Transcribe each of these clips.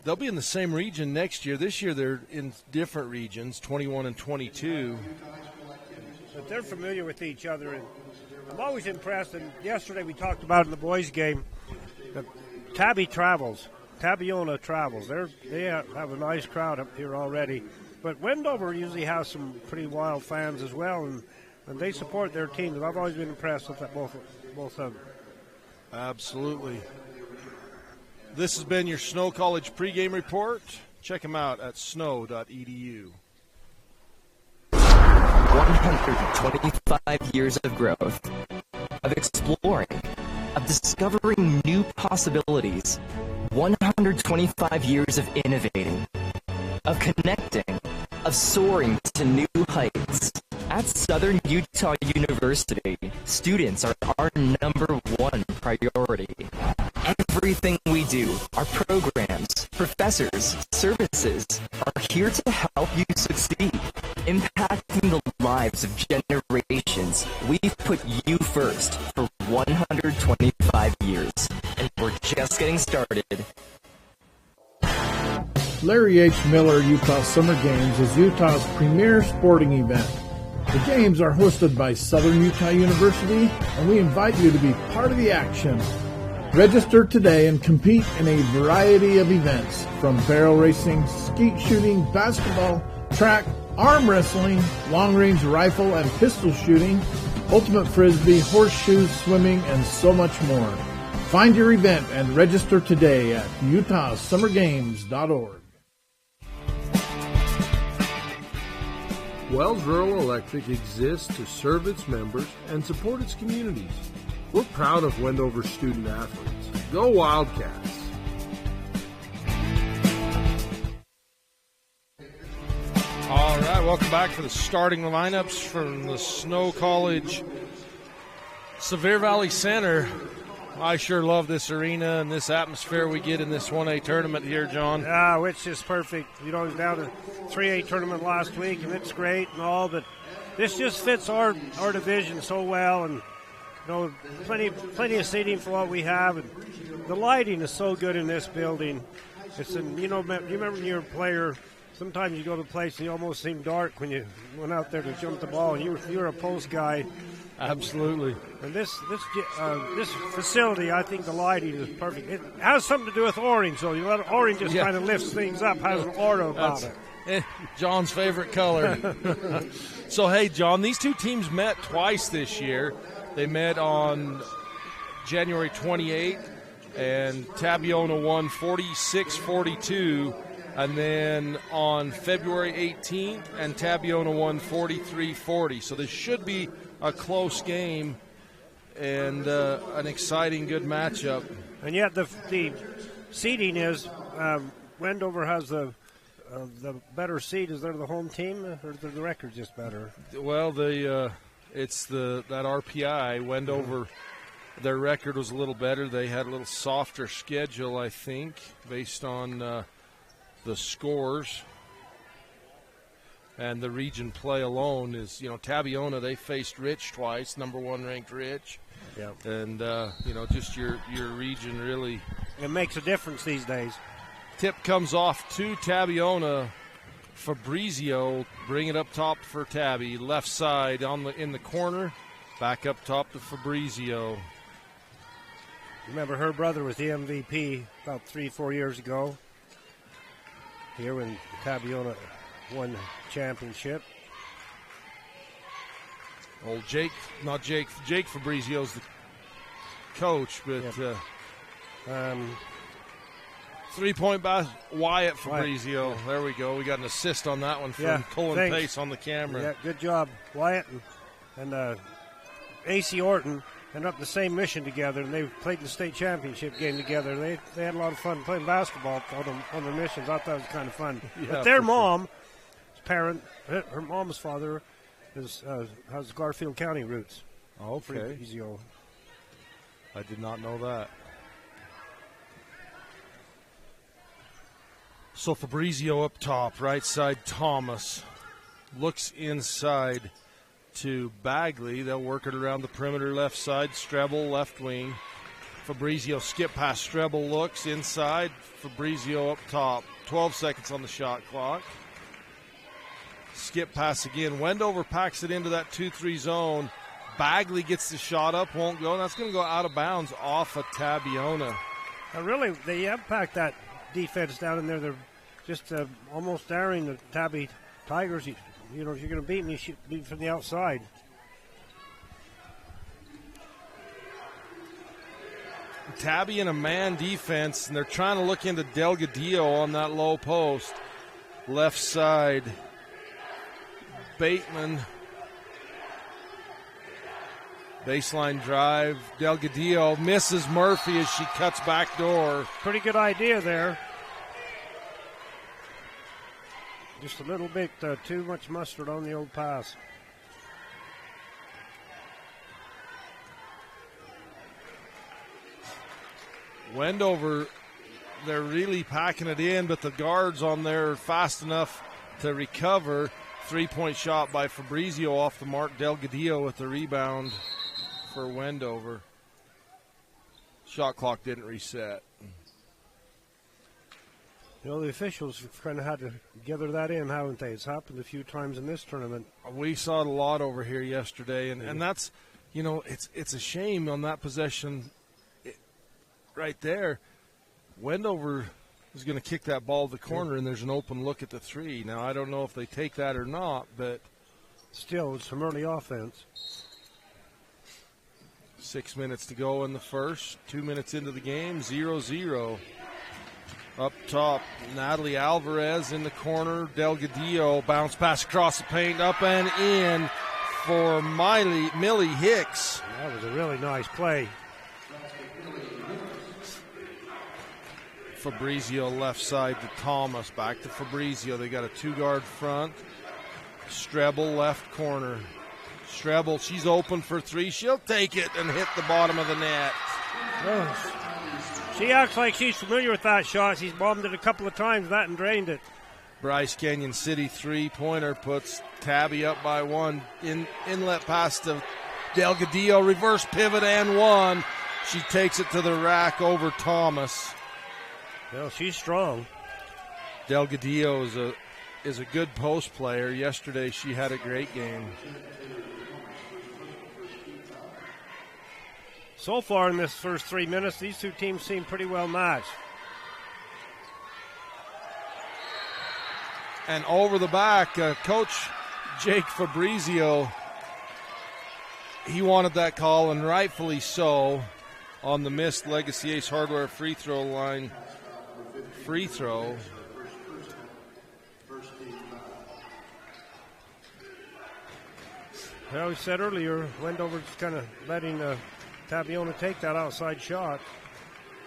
they'll be in the same region next year. This year they're in different regions, 21 and 22. But they're familiar with each other, and I'm always impressed. And yesterday we talked about in the boys' game that Tabiona travels. They have a nice crowd up here already. But Wendover usually has some pretty wild fans as well, and they support their teams. And I've always been impressed with that, both of them. Absolutely. This has been your Snow College pregame report. Check them out at snow.edu. 125 years of growth, of exploring, of discovering new possibilities. 125 years of innovating, of connecting, of soaring to new heights. At Southern Utah University, students are our #1 priority. Everything we do, our programs, professors, services, are here to help you succeed, impacting the lives of generations. We've put you first for 125 years, and we're just getting started. Larry H. Miller Utah Summer Games is Utah's premier sporting event. The games are hosted by Southern Utah University, and we invite you to be part of the action. Register today and compete in a variety of events, from barrel racing, skeet shooting, basketball, track, arm wrestling, long-range rifle and pistol shooting, ultimate frisbee, horseshoes, swimming, and so much more. Find your event and register today at utahsummergames.org. Wells Rural Electric exists to serve its members and support its communities. We're proud of Wendover student athletes. Go Wildcats! All right, welcome back for the starting lineups from the Snow College Sevier Valley Center. I sure love this arena and this atmosphere we get in this 1A tournament here, John. Yeah, which is perfect. You know, it was down to 3A tournament last week, and it's great and all, but this just fits our division so well, and you know, plenty of seating for what we have, and the lighting is so good in this building. It's you remember when you were a player, sometimes you go to a place and you almost seem dark when you went out there to jump the ball, and you're a post guy. Absolutely. And this facility, I think the lighting is perfect. It has something to do with orange, though. You know, orange just kind of lifts things up, has an aura about it. John's favorite color. So, hey, John, these two teams met twice this year. They met on January 28th, and Tabiona won 46-42. And then on February 18th, and Tabiona won 43-40. So this should be a close game and an exciting, good matchup. And yet the seeding is Wendover has the better seed. Is there the home team, or the record just better? Well, it's that RPI. Wendover, their record was a little better. They had a little softer schedule, I think, based on the scores. And the region play alone is, Tabiona, they faced Rich twice, #1 ranked Rich. Yeah. And, just your region really. It makes a difference these days. Tip comes off to Tabiona. Fabrizio, bring it up top for Tabby. Left side in the corner. Back up top to Fabrizio. Remember, her brother was the MVP about 3-4 years ago. Here when Tabiona won the championship. Old Jake Fabrizio's the coach, but yep. 3-point by Wyatt Fabrizio. There we go. We got an assist on that one from Colin Pace on the camera. Yeah, good job. Wyatt and A.C. Orton ended up the same mission together, and they played the state championship game together. They had a lot of fun playing basketball on their missions. I thought it was kind of fun. Yeah, but their mom, her mom's father, has Garfield County roots. Okay. I did not know that. So Fabrizio up top, right side Thomas. Looks inside to Bagley. They'll work it around the perimeter left side. Strebel left wing. Fabrizio skip past Strebel, looks inside. Fabrizio up top. 12 seconds on the shot clock. Skip pass again. Wendover packs it into that 2-3 zone. Bagley gets the shot up, won't go. That's going to go out of bounds off of Tabiona. Now really, they impact that defense down in there. They're just almost daring the Tabby Tigers. If you're going to beat me, shoot me from the outside. Tabby in a man defense, and they're trying to look into Delgadillo on that low post. Left side. Bateman. Baseline drive. Delgadillo misses Murphy as she cuts back door. Pretty good idea there. Just a little bit too much mustard on the old pass. Wendover, they're really packing it in, but the guards on there are fast enough to recover. 3-point shot by Fabrizio off the mark. Delgadillo with the rebound for Wendover. Shot clock didn't reset. You know, the officials have kind of had to gather that in, haven't they? It's happened a few times in this tournament. We saw it a lot over here yesterday, and that's, you know, it's a shame on that possession right there. Wendover is going to kick that ball to the corner, and there's an open look at the three. Now, I don't know if they take that or not, but still, it's some early offense. 6 minutes to go in the first. 2 minutes into the game, 0-0. Up top, Natalie Alvarez in the corner. Delgadillo bounce pass across the paint, up and in for Millie Hicks. That was a really nice play. Fabrizio left side to Thomas. Back to Fabrizio. They got a two-guard front. Strebel left corner. Strebel, she's open for three. She'll take it and hit the bottom of the net. Oh. She acts like she's familiar with that shot. She's bombed it a couple of times, that and drained it. Bryce Canyon City three-pointer puts Tabby up by one. Inlet pass to Delgadillo. Reverse pivot and one. She takes it to the rack over Thomas. Well, she's strong. Delgadillo is a good post player. Yesterday she had a great game. So far in this first 3 minutes, these two teams seem pretty well matched. And over the back, Coach Jake Fabrizio, he wanted that call, and rightfully so, on the missed Legacy Ace Hardware free throw line. Free throw. Well, we said earlier, Wendover's kind of letting Tabiona take that outside shot.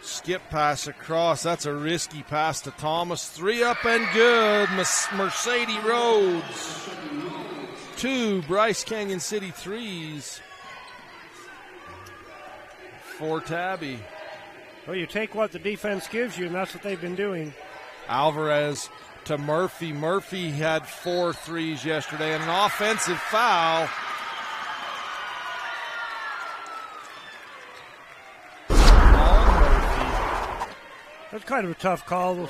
Skip pass across. That's a risky pass to Thomas. Three up and good. Mercedes Rhodes. 2 Bryce Canyon City threes for Tabby. Well, you take what the defense gives you, and that's what they've been doing. Alvarez to Murphy. Murphy had 4 threes yesterday, and an offensive foul. That's kind of a tough call.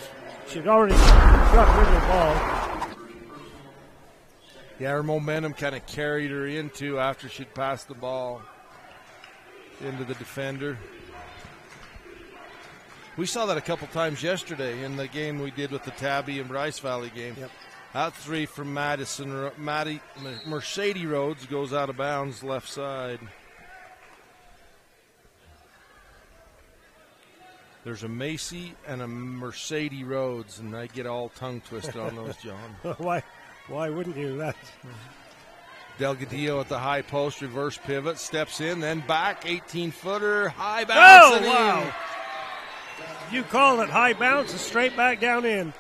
She'd already got rid of the ball. Yeah, her momentum kind of carried her into after she'd passed the ball into the defender. We saw that a couple times yesterday in the game we did with the Tabby and Bryce Valley game. Yep. Out 3 from Mercedes Rhodes goes out of bounds left side. There's a Macy and a Mercedes Rhodes, and I get all tongue twisted on those, John. Why wouldn't you? That. Delgadillo at the high post, reverse pivot, steps in, then back, 18-footer, high bounce and in. You call it high bounce and straight back down in.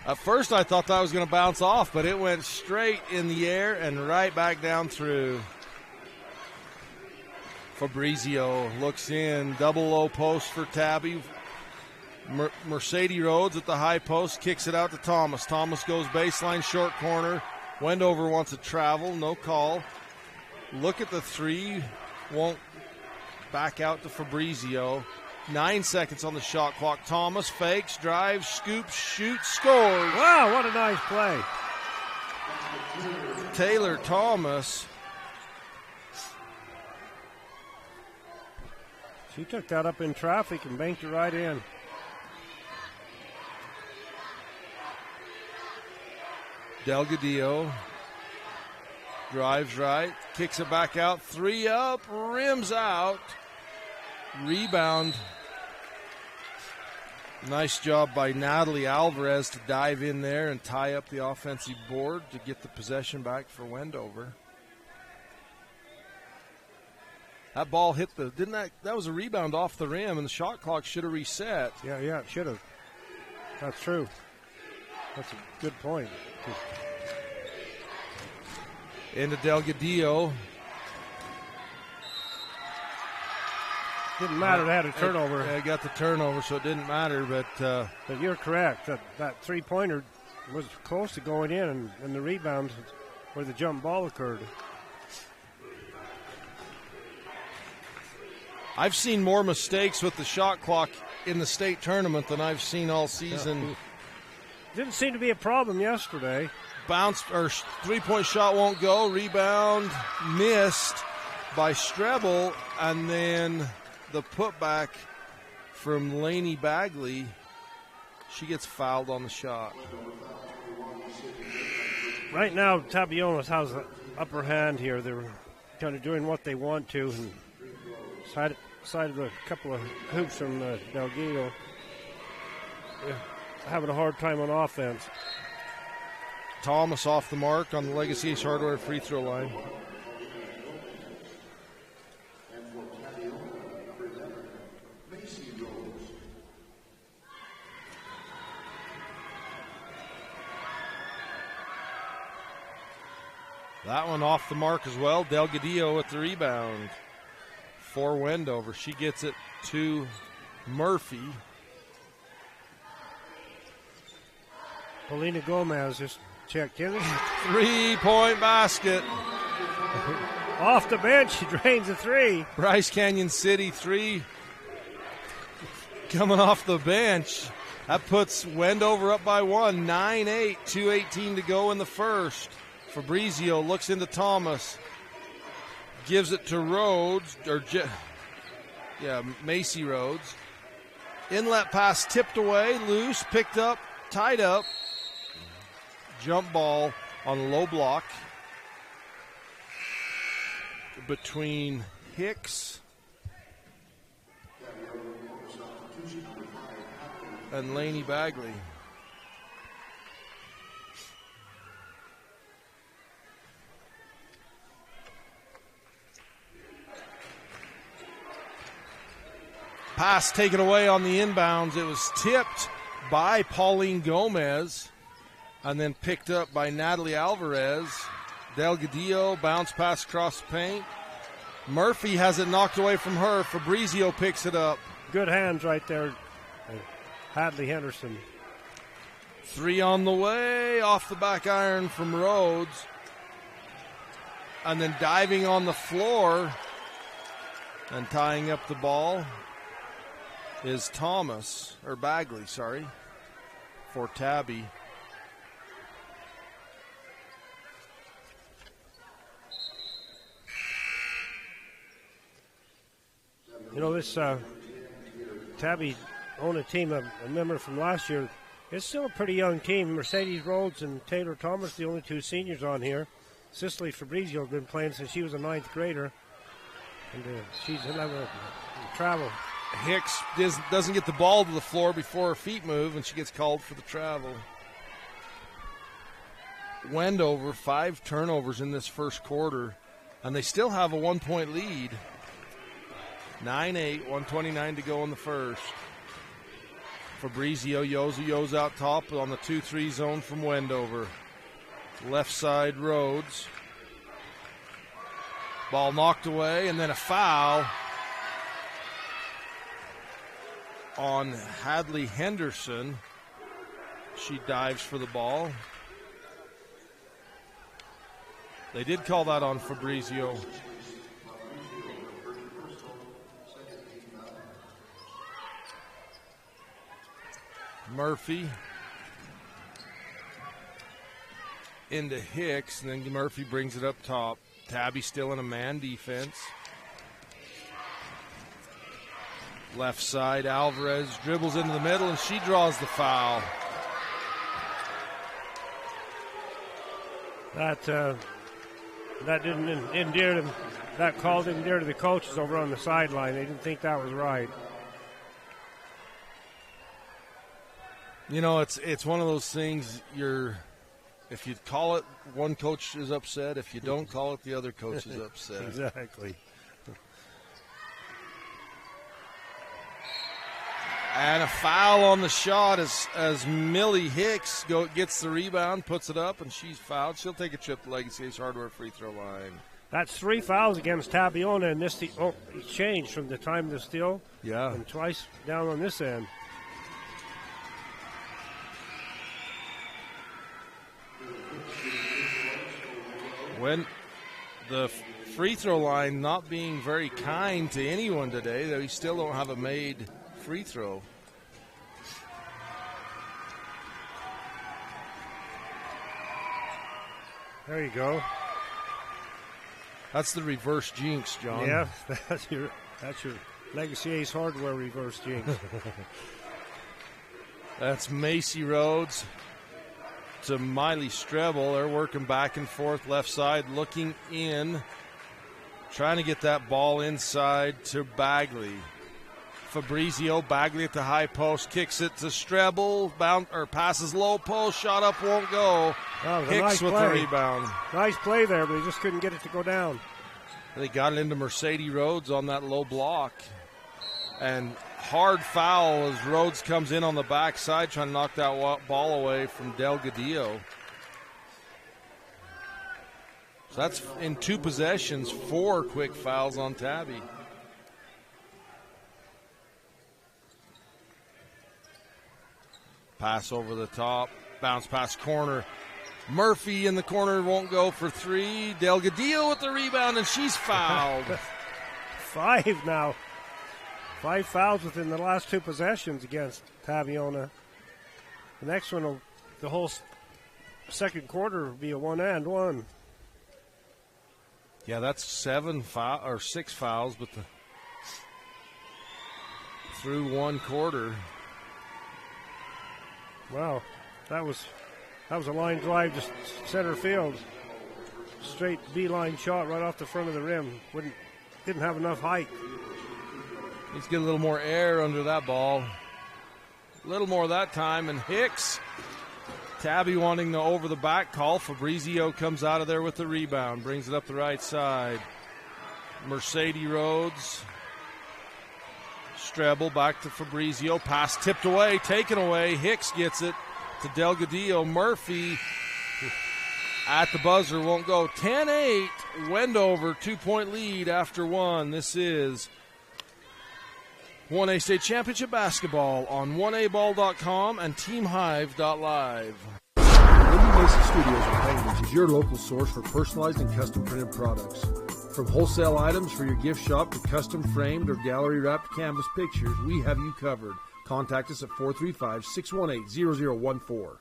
At first I thought that was going to bounce off, but it went straight in the air and right back down through. Fabrizio looks in, double low post for Tabby. Mercedes Rhodes at the high post, kicks it out to Thomas. Thomas goes baseline, short corner. Wendover wants to travel, no call. Look at the three, won't Back out to Fabrizio. 9 seconds on the shot clock. Thomas fakes, drives, scoops, shoots, scores. Wow, what a nice play. Taylor Thomas. She took that up in traffic and banked it right in. Delgadillo drives right, kicks it back out, 3 up, rims out. Rebound. Nice job by Natalie Alvarez to dive in there and tie up the offensive board to get the possession back for Wendover. That ball hit the, that was a rebound off the rim, and the shot clock should have reset. Yeah, it should have. That's true. That's a good point. Into Delgadillo. Didn't matter. They had a turnover. They got the turnover, so it didn't matter. But you're correct. That three-pointer was close to going in, and the rebound where the jump ball occurred. I've seen more mistakes with the shot clock in the state tournament than I've seen all season. Yeah. Didn't seem to be a problem yesterday. Bounce or three-point shot won't go. Rebound missed by Strebel, and then the putback from Lainey Bagley. She gets fouled on the shot. Right now, Tabiona has the upper hand here. They're kind of doing what they want to, and sided a couple of hoops from Delgadillo. Having a hard time on offense. Thomas off the mark on the Legacy Ace Hardware free throw line. That one off the mark as well. Delgadillo with the rebound for Wendover. She gets it to Murphy. Paulina Gomez just checked in. 3-point basket. Off the bench, she drains a three. Bryce Canyon City 3 coming off the bench. That puts Wendover up by 1, 9-8, 2:18 to go in the first. Fabrizio looks into Thomas, gives it to Rhodes, Macy Rhodes. Inlet pass tipped away, loose, picked up, tied up. Jump ball on a low block between Hicks and Lainey Bagley. Pass taken away on the inbounds. It was tipped by Pauline Gomez and then picked up by Natalie Alvarez. Delgadillo, bounce pass across the paint. Murphy has it knocked away from her. Fabrizio picks it up. Good hands right there. Hadley Henderson. 3 on the way, off the back iron from Rhodes. And then diving on the floor and tying up the ball is Bagley, for Tabby. You know, this Tabiona team, a member from last year, it's still a pretty young team. Mercedes Rhodes and Taylor Thomas, the only 2 seniors on here. Cicely Fabrizio has been playing since she was a 9th grader. And she's never travel. Hicks doesn't get the ball to the floor before her feet move, and she gets called for the travel. Wendover, 5 turnovers in this first quarter, and they still have a 1-point lead. 9-8, 1:29 to go in the first. Fabrizio Yo's out top on the 2-3 zone from Wendover. Left side Rhodes. Ball knocked away, and then a foul on Hadley Henderson. She dives for the ball. They did call that on Fabrizio. Murphy into Hicks, and then Murphy brings it up top. Tabby still in a man defense. Left side, Alvarez dribbles into the middle, and she draws the foul. That didn't endear them. That call didn't endear to the coaches over on the sideline. They didn't think that was right. You know, it's one of those things. If you call it, one coach is upset. If you don't call it, the other coach is upset. Exactly. And a foul on the shot as Millie Hicks gets the rebound, puts it up, and she's fouled. She'll take a trip to Legacy Ace Hardware free throw line. That's 3 fouls against Tabiona, and this it changed from the time to steal. Yeah. And twice down on this end. When the free throw line not being very kind to anyone today, though, we still don't have a made free throw. There you go. That's the reverse jinx, John. Yeah, that's your Legacy Ace Hardware reverse jinx. That's Macy Rhodes to Miley Strebel. They're working back and forth left side, looking in, trying to get that ball inside to Bagley. Fabrizio, Bagley at the high post, kicks it to Strebel, passes low post, shot up, won't go. Hicks nice with play. the rebound. Nice play there, but he just couldn't get it to go down. They got it into Mercedes Rhodes on that low block. And hard foul as Rhodes comes in on the backside trying to knock that ball away from Delgadillo. So that's in 2 possessions, 4 quick fouls on Tabby. Pass over the top, bounce pass corner. Murphy in the corner won't go for 3. Delgadillo with the rebound, and she's fouled. 5 now. 5 fouls within the last 2 possessions against Tabiona. The next one, the whole second quarter, will be a 1-and-1. Yeah, that's 6 fouls, but through 1 quarter. Wow, that was a line drive to center field. Straight beeline shot right off the front of the rim. Didn't have enough height. Needs to get a little more air under that ball. A little more that time, and Hicks. Tabby wanting the over the back call. Fabrizio comes out of there with the rebound, brings it up the right side. Mercedes Rhodes. Strebel back to Fabrizio. Pass tipped away, taken away. Hicks gets it to Delgadillo. Murphy at the buzzer, won't go. 10-8, Wendover, 2-point lead after 1. This is 1A State Championship Basketball on 1aball.com and teamhive.live. Lindy Mason Studios in Cambridge is your local source for personalized and custom printed products. From wholesale items for your gift shop to custom framed or gallery wrapped canvas pictures, we have you covered. Contact us at 435-618-0014.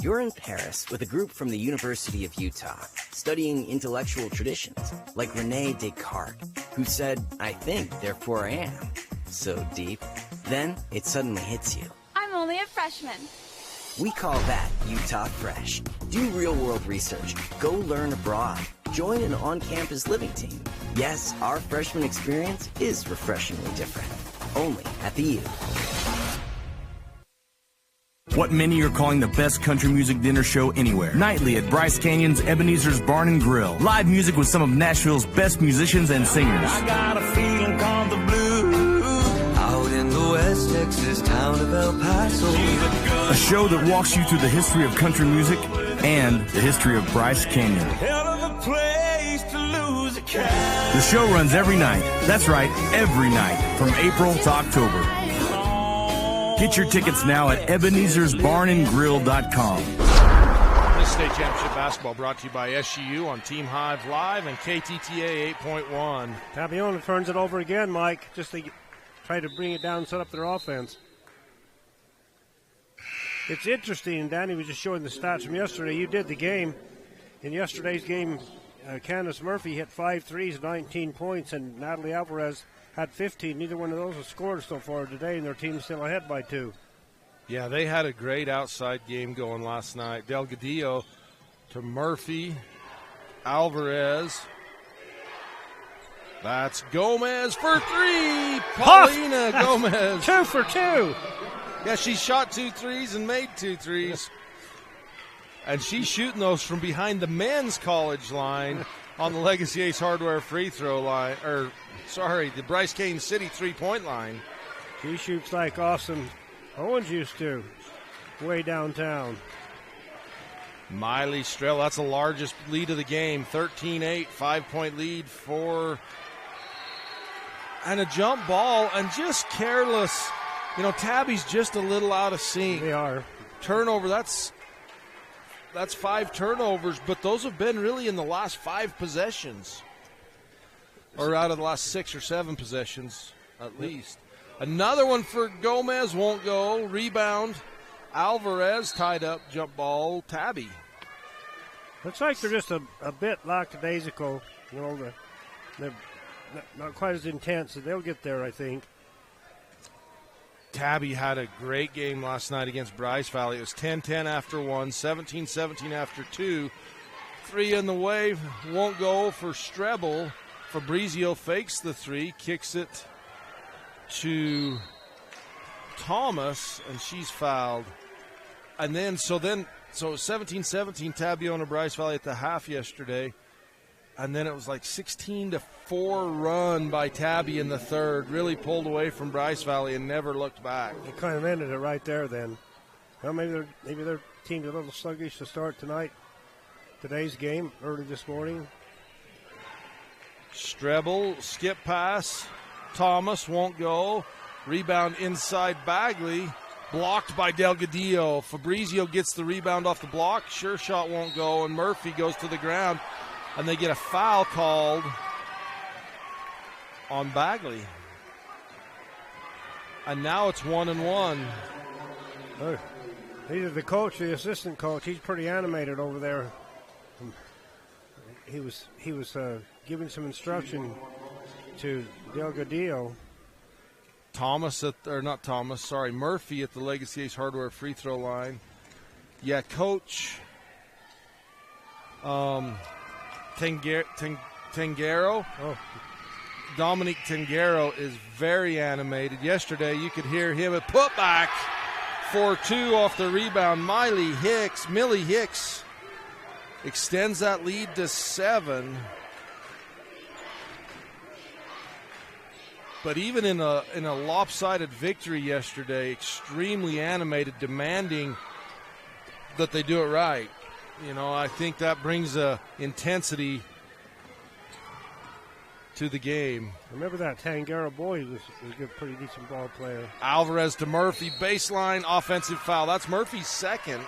You're in Paris with a group from the University of Utah studying intellectual traditions like Rene Descartes, who said, "I think, therefore I am." So deep. Then it suddenly hits you. I'm only a freshman. We call that Utah Fresh. Do real-world research. Go learn abroad. Join an on-campus living team. Yes, our freshman experience is refreshingly different. Only at the U. What many are calling the best country music dinner show anywhere. Nightly at Bryce Canyon's Ebenezer's Barn and Grill. Live music with some of Nashville's best musicians and singers. I got a feeling called the blues. Out in the West Texas town of El Paso. A show that walks you through the history of country music and the history of Bryce Canyon. Hell of a place to lose a cat. The show runs every night. That's right, every night from April to October. Get your tickets now at Ebenezer'sBarnandGrill.com. This state championship basketball brought to you by SGU on Team Hive Live and KTTA 8.1. Tabiona turns it over again, Mike. Just trying try to bring it down and set up their offense. It's interesting, Danny was just showing the stats from yesterday. You did the game. In yesterday's game, Candace Murphy hit 5 threes, 19 points, and Natalie Alvarez had 15. Neither one of those have scored so far today, and their team's still ahead by 2. Yeah, they had a great outside game going last night. Delgadillo to Murphy, Alvarez. That's Gomez for 3. Paulina Gomez. 2 for 2. Yeah, she shot 2 threes and made 2 threes. And she's shooting those from behind the men's college line on the Legacy Ace Hardware free throw line. The Bryce Cane City 3-point line. She shoots like Austin Owens used to, way downtown. Miley Strell, that's the largest lead of the game. 13-8, 5-point lead for. And a jump ball and just careless. You know, Tabby's just a little out of sync. They are. Turnover, that's 5 turnovers, but those have been really in the last 5 possessions. Or out of the last 6 or 7 possessions, at least. Another one for Gomez, won't go. Rebound, Alvarez, tied up, jump ball, Tabby. Looks like they're just a bit lackadaisical. You know, they're not quite as intense. They'll get there, I think. Tabby had a great game last night against Bryce Valley. It was 10-10 after 1, 17-17 after 2. 3 in the way, won't go for Strebel. Fabrizio fakes the 3, kicks it to Thomas, and she's fouled. And then, so 17-17 Tabiona Bryce Valley at the half yesterday. And then it was like 16-4 run by Tabby in the third. Really pulled away from Bryce Valley and never looked back. It kind of ended it right there then. Well, maybe their team's a little sluggish to start today's game, early this morning. Strebel, skip pass. Thomas won't go. Rebound inside Bagley. Blocked by Delgadillo. Fabrizio gets the rebound off the block. Sure shot won't go, and Murphy goes to the ground. And they get a foul called on Bagley. And now it's 1-1. Either the coach or the assistant coach, he's pretty animated over there. He was giving some instruction to Delgadillo. Murphy at the Legacy Ace Hardware free throw line. Yeah, Coach Tangaro. Dominique Tangaro is very animated. Yesterday, you could hear him at putback for 2 off the rebound. Millie Hicks extends that lead to 7. But even in a lopsided victory yesterday, extremely animated, demanding that they do it right. You know, I think that brings a intensity to the game. Remember that Tangara boy was a pretty decent ball player. Alvarez to Murphy, baseline, offensive foul. That's Murphy's second.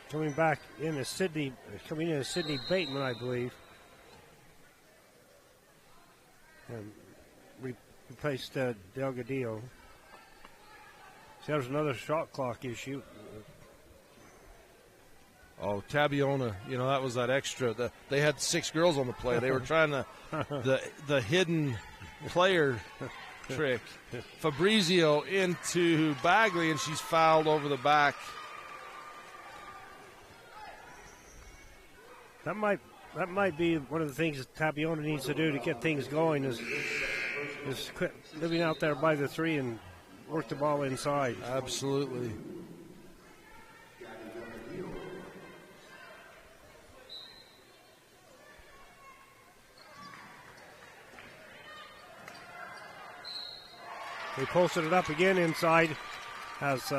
Coming in is Sydney Bateman, I believe. And replaced Delgadillo. So there's another shot clock issue. Oh, Tabiona, you know, that was that extra. They had 6 girls on the play. They were trying the hidden player trick. Fabrizio into Bagley, and she's fouled over the back. That might be one of the things that Tabiona needs to do to get things going is quit living out there by the 3 and work the ball inside. Absolutely. They posted it up again inside as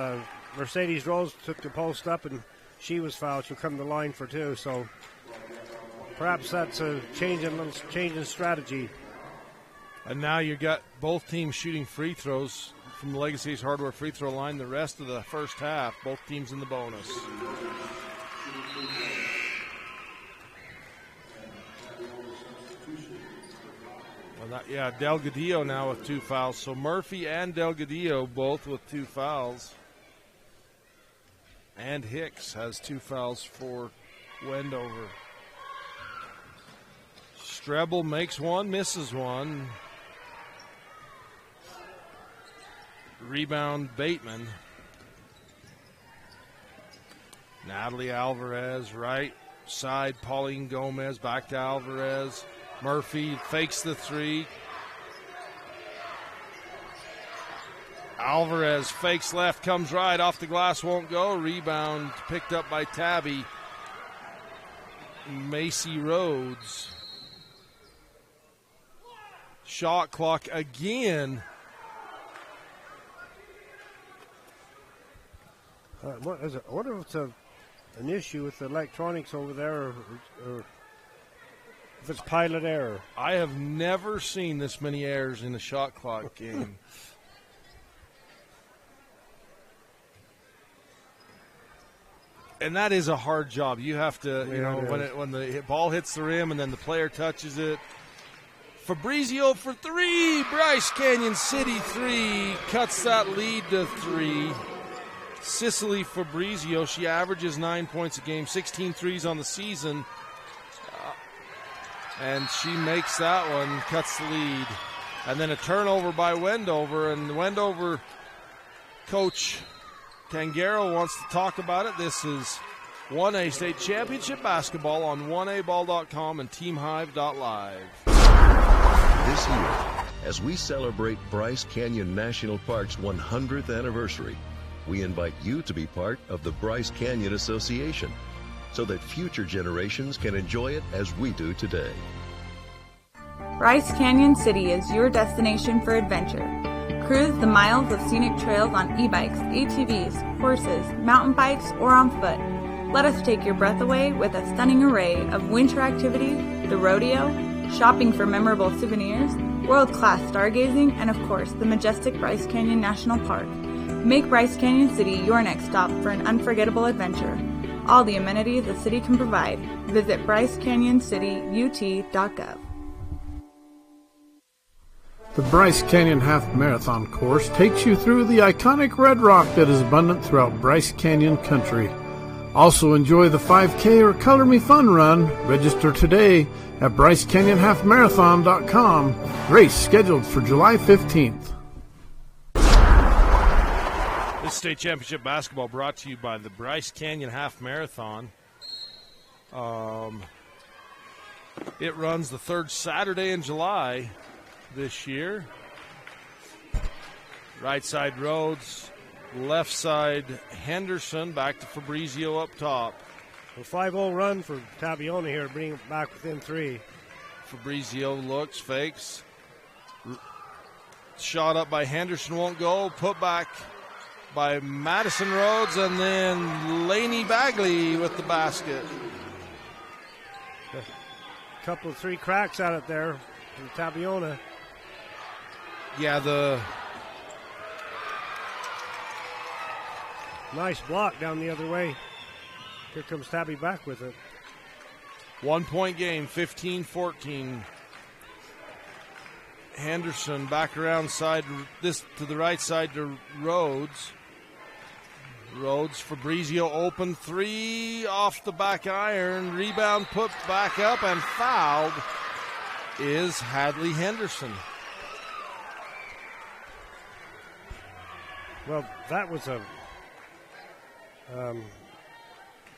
Mercedes Rose took the post up and she was fouled. She'll come to the line for 2. So perhaps that's a change in strategy. And now you got both teams shooting free throws. from the Legacy Ace Hardware free throw line the rest of the first half. Both teams in the bonus. Well, Delgadillo now with 2 fouls. So Murphy and Delgadillo both with 2 fouls. And Hicks has 2 fouls for Wendover. Strebel makes one, misses one. Rebound Bateman. Natalie Alvarez, right side. Pauline Gomez, back to Alvarez. Murphy fakes the 3. Alvarez fakes left, comes right, off the glass, won't go. Rebound picked up by Tabby. Macy Rhodes. Shot clock again. What is it? I wonder if it's an issue with the electronics over there, or if it's pilot error. I have never seen this many errors in a shot clock game. And that is a hard job. You have to, when the ball hits the rim and then the player touches it. Fabrizio for 3. Bryce Canyon City 3 cuts that lead to 3. Cicely Fabrizio, she averages 9 points a game, 16 threes on the season. And she makes that one, cuts the lead. And then a turnover by Wendover, and the Wendover coach Tangaro wants to talk about it. This is 1A State Championship basketball on 1aball.com and teamhive.live. This year, as we celebrate Bryce Canyon National Park's 100th anniversary, we invite you to be part of the Bryce Canyon Association so that future generations can enjoy it as we do today. Bryce Canyon City is your destination for adventure. Cruise the miles of scenic trails on e-bikes, ATVs, horses, mountain bikes, or on foot. Let us take your breath away with a stunning array of winter activities, the rodeo, shopping for memorable souvenirs, world-class stargazing, and of course, the majestic Bryce Canyon National Park. Make Bryce Canyon City your next stop for an unforgettable adventure. All the amenities the city can provide. Visit BryceCanyonCityUT.gov. The Bryce Canyon Half Marathon course takes you through the iconic red rock that is abundant throughout Bryce Canyon country. Also enjoy the 5K or Color Me Fun run. Register today at BryceCanyonHalfMarathon.com. Race scheduled for July 15th. This state championship basketball brought to you by the Bryce Canyon Half Marathon. It runs the 3rd Saturday in July this year. Right side Rhodes, left side Henderson, back to Fabrizio up top. A 5-0 run for Tabiona here, bring it back within 3. Fabrizio looks, fakes. Shot up by Henderson, won't go. Put back by Madison Rhodes, and then Laney Bagley with the basket. A couple of 3 cracks at it there from Tabiona. Yeah, the nice block down the other way. Here comes Tabby back with it. 1-point game, 15-14. Henderson back around side, this to the right side to Rhodes. Rhodes, Fabrizio open 3 off the back iron. Rebound put back up and fouled is Hadley Henderson. Well, that was a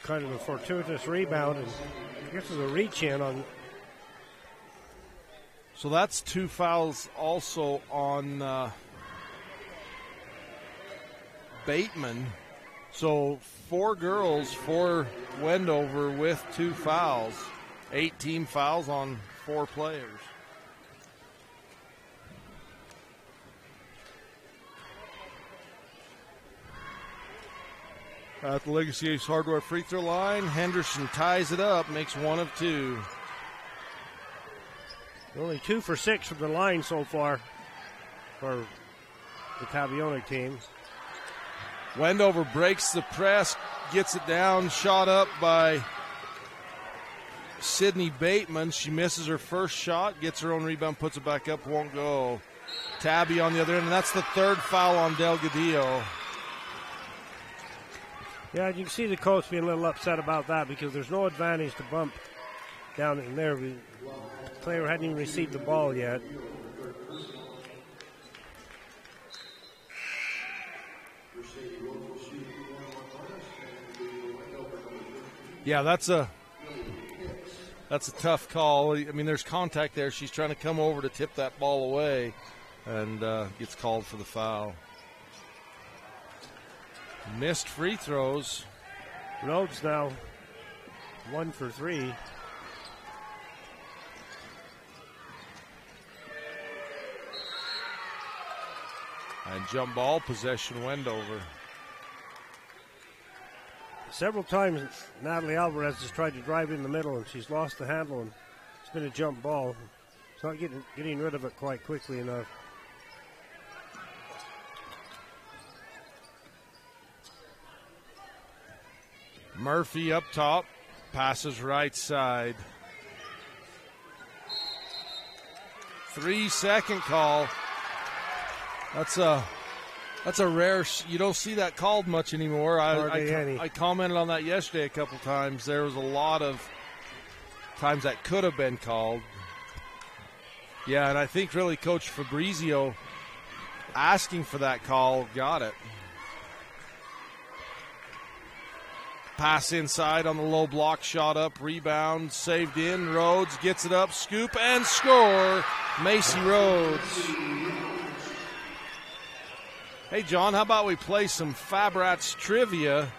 kind of a fortuitous rebound, and I guess it was a reach-in on. So that's 2 fouls also on Bateman. So 4 girls for Wendover with 2 fouls. 8 team fouls on 4 players. At the Legacy Ace Hardware free throw line, Henderson ties it up, makes 1 of 2. Only 2 for 6 from the line so far for the Tabiona team. Wendover breaks the press, gets it down, shot up by Sydney Bateman. She misses her first shot, gets her own rebound, puts it back up, won't go. Tabby on the other end, and that's the third foul on Delgadillo. Yeah, you can see the coach being a little upset about that because there's no advantage to bump down in there. The player hadn't even received the ball yet. Yeah, that's a tough call. I mean, there's contact there. She's trying to come over to tip that ball away and gets called for the foul. Missed free throws. Rhodes now 1 for 3. And jump ball possession, Wendover. Several times Natalie Alvarez has tried to drive in the middle and she's lost the handle and it's been a jump ball. It's not getting rid of it quite quickly enough. Murphy up top, passes right side. 3-second call. That's a rare. You don't see that called much anymore. I commented on that yesterday a couple times. There was a lot of times that could have been called. Yeah, and I think really Coach Fabrizio asking for that call got it. Pass inside on the low block, shot up, rebound, saved in. Rhodes gets it up, scoop, and score. Macy Rhodes. Hey, John, how about we play some Fabrats trivia?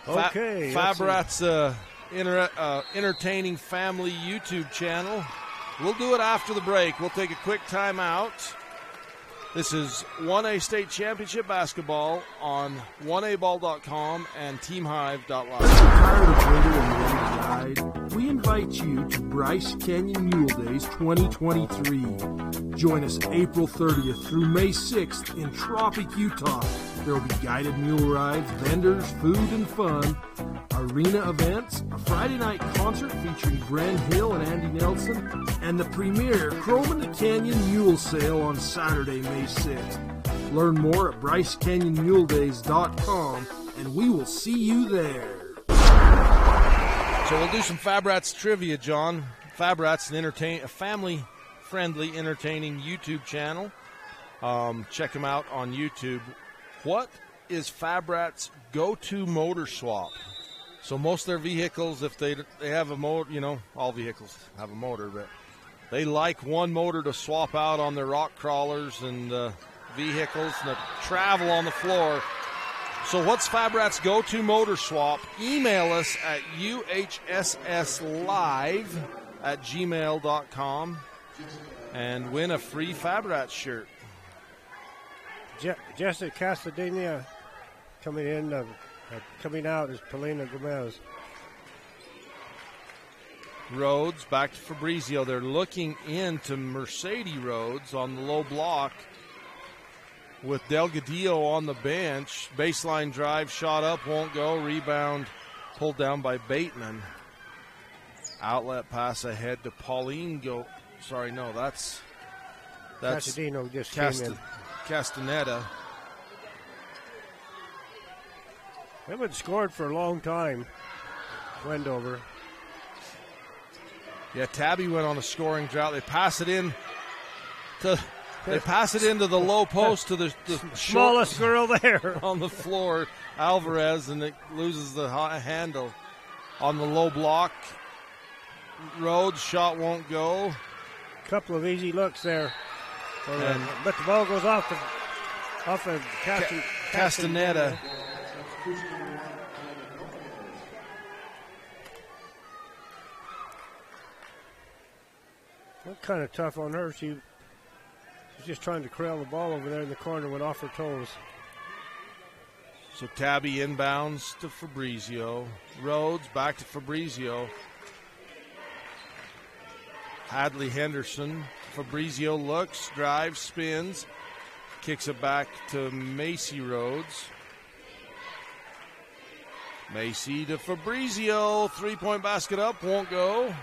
Okay. Fabrats entertaining family YouTube channel. We'll do it after the break. We'll take a quick timeout. This is 1A State Championship basketball on 1aball.com and teamhive.live. Tired of winter and the ride? We invite you to Bryce Canyon Mule Days 2023. Join us April 30th through May 6th in Tropic, Utah. There will be guided mule rides, vendors, food and fun, arena events, a Friday night concert featuring Bren Hill and Andy Nelson, and the premier Croman to Canyon Mule Sale on Saturday, May 6th. Learn more at BryceCanyonMuleDays.com, and we will see you there. So we'll do some Fabrats trivia, John. Fabrats, a family-friendly, entertaining YouTube channel. Check them out on YouTube. What is Fabrats' go-to motor swap? So most of their vehicles, if they have a motor, all vehicles have a motor, but they like one motor to swap out on their rock crawlers and vehicles and travel on the floor. So what's Fabrats' go-to motor swap? Email us at uhsslive@gmail.com and win a free Fabrats shirt. Jessica Castaneda coming out is Polina Gomez. Rhodes back to Fabrizio. They're looking into Mercedes Rhodes on the low block with Delgadillo on the bench. Baseline drive, shot up, won't go. Rebound pulled down by Bateman. Outlet pass ahead to Pauline. That's Castaneda just came in. Castaneda. They haven't scored for a long time. Wendover. Yeah, Tabby went on a scoring drought. They pass it in to. They pass it into the low post to the smallest girl there on the floor, Alvarez, and it loses the handle on the low block. Rhodes shot won't go. Couple of easy looks there, but the ball goes off of Castaneda. That's kind of tough on her. She's just trying to corral the ball over there in the corner, went off her toes. So Tabby inbounds to Fabrizio. Rhodes back to Fabrizio. Hadley Henderson. Fabrizio looks, drives, spins. kicks it back to Macy Rhodes. Macy to Fabrizio. 3-point basket up, won't go.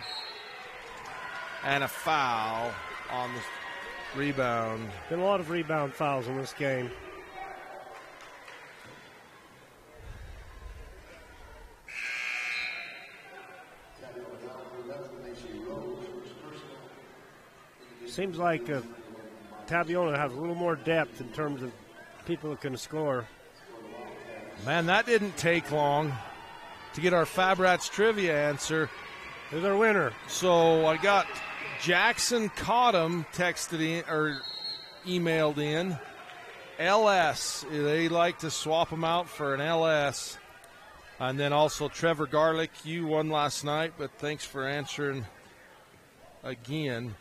And a foul on the rebound. Been a lot of rebound fouls in this game. Seems like Tabiona has a little more depth in terms of people that can score. Man, that didn't take long to get our Fab Rats trivia answer. There's our winner. So I got Jackson Cottom texted in or emailed in. LS. They like to swap them out for an LS. And then also Trevor Garlick. You won last night, but thanks for answering again.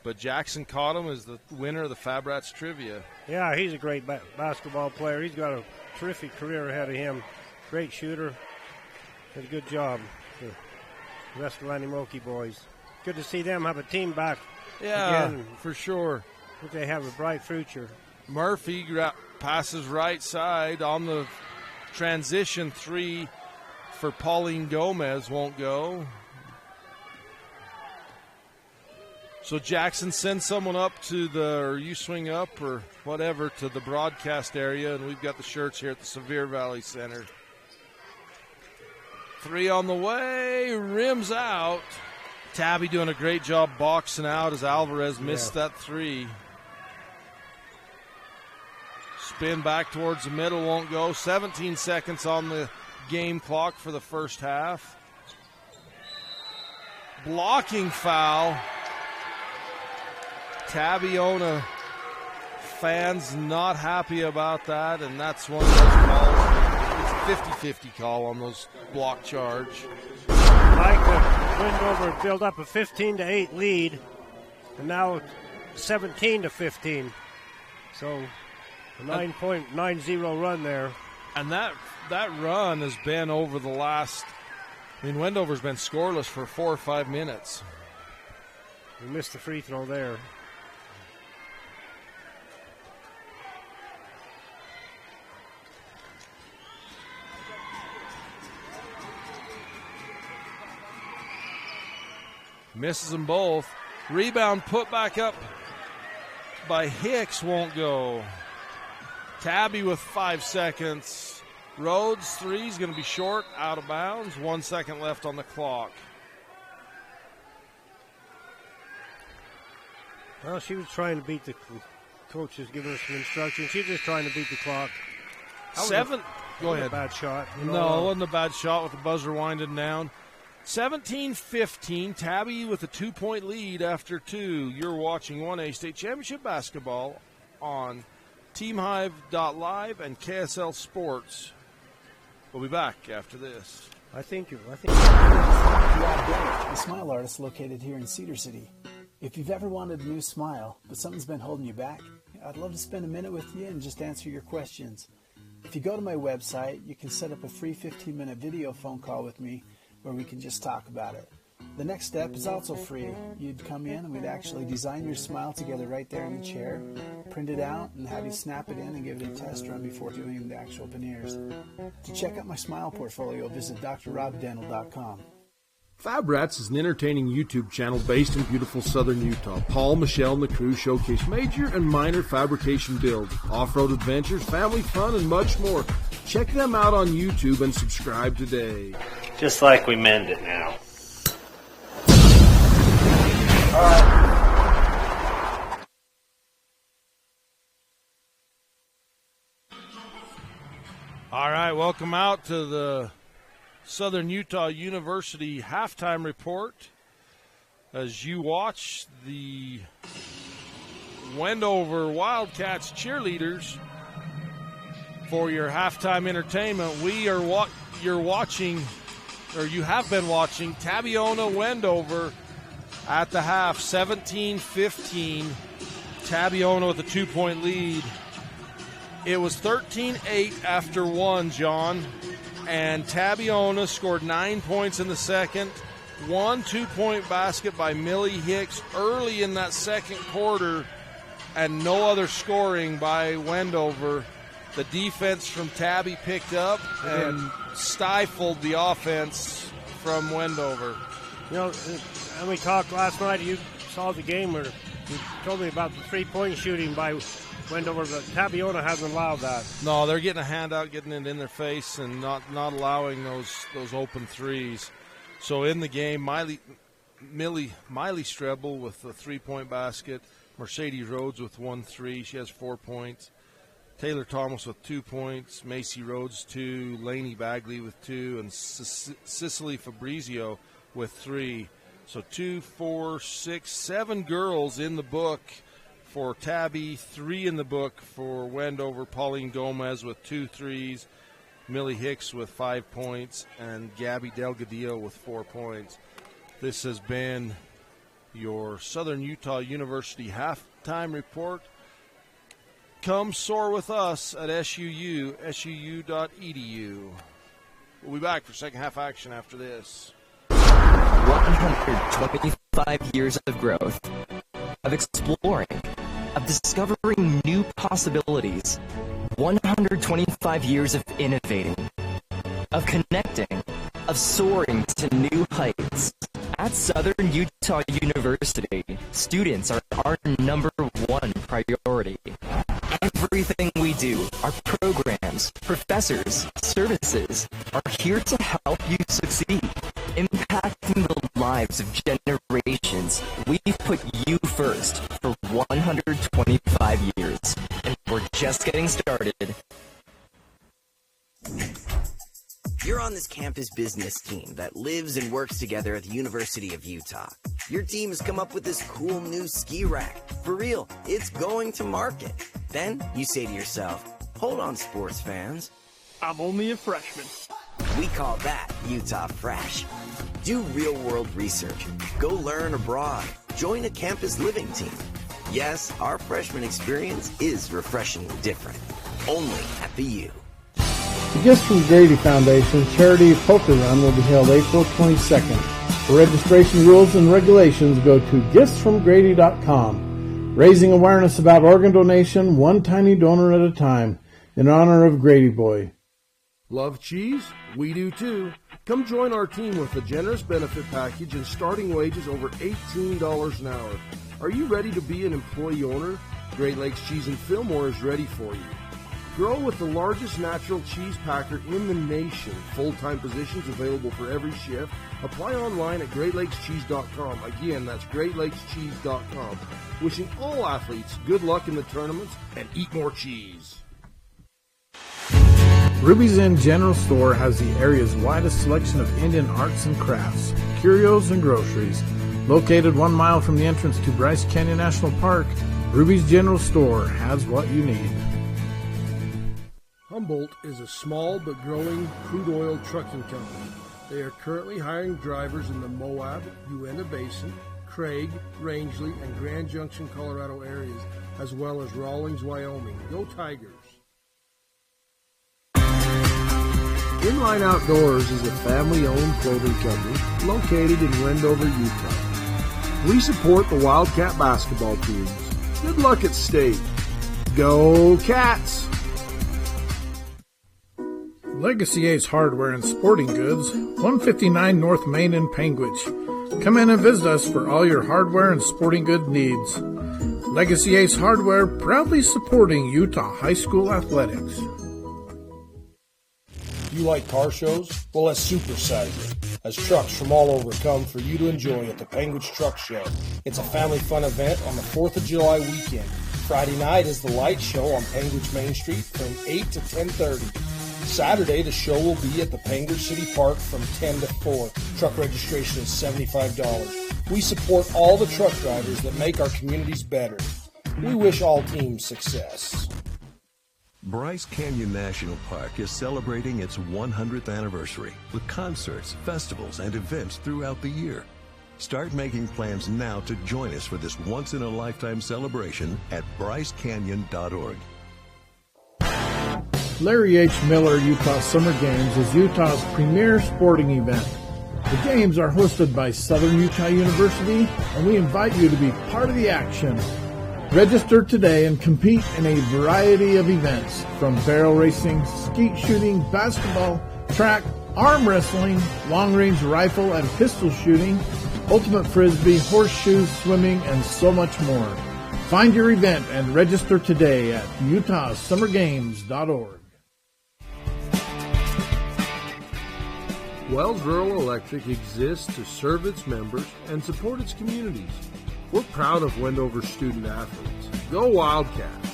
But Jackson Cottom is the winner of the Fab Rats trivia. Yeah, he's a great basketball player. He's got a terrific career ahead of him. Great shooter. Did a good job. The rest of the Lanimoki boys. Good to see them have a team back. Yeah, again. for sure. I think they have a bright future. Murphy passes right side on the transition three for Pauline Gomez, won't go. So Jackson sends someone up or you swing up or whatever to the broadcast area, and we've got the shirts here at the Sevier Valley Center. Three on the way, rims out. Tabby doing a great job boxing out as Alvarez missed that three. Spin back towards the middle, won't go. 17 seconds on the game clock for the first half. Blocking foul. Tabiona fans not happy about that, and that's one of those calls. It's a 50-50 call on those block charge. Wendover built up a 15-8 lead, and now 17-15. So a 9.90 run there. And that run has been over the last, Wendover's been scoreless for 4 or 5 minutes. We missed the free throw there. Misses them both. Rebound put back up by Hicks, won't go. Tabby with 5 seconds. Rhodes, three is going to be short, out of bounds. 1 second left on the clock. Well, she was trying to beat the coach is giving us some instructions. She was just trying to beat the clock. Go ahead. A bad shot. No, it wasn't a bad shot with the buzzer winding down. 17-15, Tabby with a 2-point lead after 2. You're watching 1A State Championship basketball on TeamHive.live and KSL Sports. We'll be back after this. I think. The Smile Artist located here in Cedar City. If you've ever wanted a new smile, but something's been holding you back, I'd love to spend a minute with you and just answer your questions. If you go to my website, you can set up a free 15-minute video phone call with me where we can just talk about it. The next step is also free. You'd come in and we'd actually design your smile together right there in the chair, print it out, and have you snap it in and give it a test run before doing the actual veneers. To check out my smile portfolio, visit drrobdental.com. Fab Rats is an entertaining YouTube channel based in beautiful southern Utah. Paul, Michelle, and the crew showcase major and minor fabrication builds, off-road adventures, family fun, and much more. Check them out on YouTube and subscribe today. Just like we meant it now. All right, welcome out to the Southern Utah University halftime report as you watch the Wendover Wildcats cheerleaders for your halftime entertainment. You have been watching Tabiona Wendover at the half, 17-15. Tabiona with a 2-point lead. It was 13-8 after 1, John. And Tabiona scored 9 points in the second. 1 2-point basket by Millie Hicks early in that second quarter and no other scoring by Wendover. The defense from Tabby picked up and stifled the offense from Wendover. You know, and we talked last night, you saw the game where you told me about the three-point shooting by Wendover, but Tabiona hasn't allowed that. No, they're getting a handout, getting it in their face, and not allowing those open threes. So in the game, Miley Strebel with a three-point basket, Mercedes Rhodes with 1-3. She has 4 points. Taylor Thomas with 2 points, Macy Rhodes 2, Lainey Bagley with 2, and Cicely Fabrizio with 3. So 2, 4, 6, 7 girls in the book for Tabby, 3 in the book for Wendover. Pauline Gomez with 2 threes, Millie Hicks with 5 points, and Gabby Delgadillo with 4 points. This has been your Southern Utah University halftime report. Come soar with us at SUU, suu.edu. We'll be back for second half action after this. 125 years of growth, of exploring, of discovering new possibilities. 125 years of innovating, of connecting, of soaring to new heights. At Southern Utah University, students are our number one priority. Everything we do, our programs, professors, services, are here to help you succeed, impacting the lives of generations. We've put you first for 125 years, and we're just getting started. You're on this campus business team that lives and works together at the University of Utah. Your team has come up with this cool new ski rack. For real, it's going to market. Then you say to yourself, hold on, sports fans. I'm only a freshman. We call that Utah Fresh. Do real-world research. Go learn abroad. Join a campus living team. Yes, our freshman experience is refreshingly different. Only at the U. The Gifts from Grady Foundation Charity Poker Run will be held April 22nd. For registration rules and regulations, go to giftsfromgrady.com. Raising awareness about organ donation, one tiny donor at a time, in honor of Grady Boy. Love cheese? We do too. Come join our team with a generous benefit package and starting wages over $18 an hour. Are you ready to be an employee owner? Great Lakes Cheese in Fillmore is ready for you. Grow with the largest natural cheese packer in the nation. Full-time positions available for every shift. Apply online at GreatLakesCheese.com. Again, that's GreatLakesCheese.com. Wishing all athletes good luck in the tournaments and eat more cheese. Ruby's Inn General Store has the area's widest selection of Indian arts and crafts, curios, and groceries. Located 1 mile from the entrance to Bryce Canyon National Park, Ruby's General Store has what you need. Humboldt is a small but growing crude oil trucking company. They are currently hiring drivers in the Moab, Uinta Basin, Craig, Rangeley, and Grand Junction, Colorado areas, as well as Rawlings, Wyoming. Go Tigers! Inline Outdoors is a family-owned clothing company located in Wendover, Utah. We support the Wildcat basketball teams. Good luck at state. Go Cats! Legacy Ace Hardware and Sporting Goods, 159 North Main in Panguitch. Come in and visit us for all your hardware and sporting good needs. Legacy Ace Hardware, proudly supporting Utah high school athletics. You like car shows? Well, let's supersize it, as trucks from all over come for you to enjoy at the Panguitch Truck Show. It's a family fun event on the 4th of July weekend. Friday night is the light show on Panguitch Main Street from 8 to 10:30. Saturday, the show will be at the Panguitch City Park from 10 to 4. Truck registration is $75. We support all the truck drivers that make our communities better. We wish all teams success. Bryce Canyon National Park is celebrating its 100th anniversary with concerts, festivals, and events throughout the year. Start making plans now to join us for this once-in-a-lifetime celebration at brycecanyon.org. Larry H. Miller Utah Summer Games is Utah's premier sporting event. The games are hosted by Southern Utah University, and we invite you to be part of the action. Register today and compete in a variety of events, from barrel racing, skeet shooting, basketball, track, arm wrestling, long-range rifle and pistol shooting, ultimate frisbee, horseshoes, swimming, and so much more. Find your event and register today at utahsummergames.org. Wells Rural Electric exists to serve its members and support its communities. We're proud of Wendover student athletes. Go Wildcats!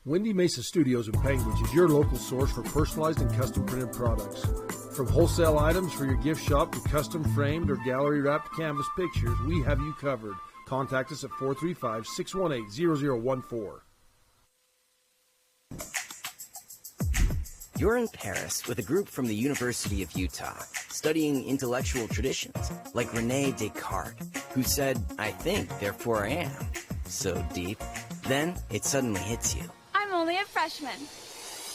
Windy Mesa Studios in Penguins is your local source for personalized and custom printed products. From wholesale items for your gift shop to custom framed or gallery wrapped canvas pictures, we have you covered. Contact us at 435-618-0014. You're in Paris with a group from the University of Utah studying intellectual traditions like René Descartes, who said, "I think, therefore I am." So deep. Then it suddenly hits you. I'm only a freshman.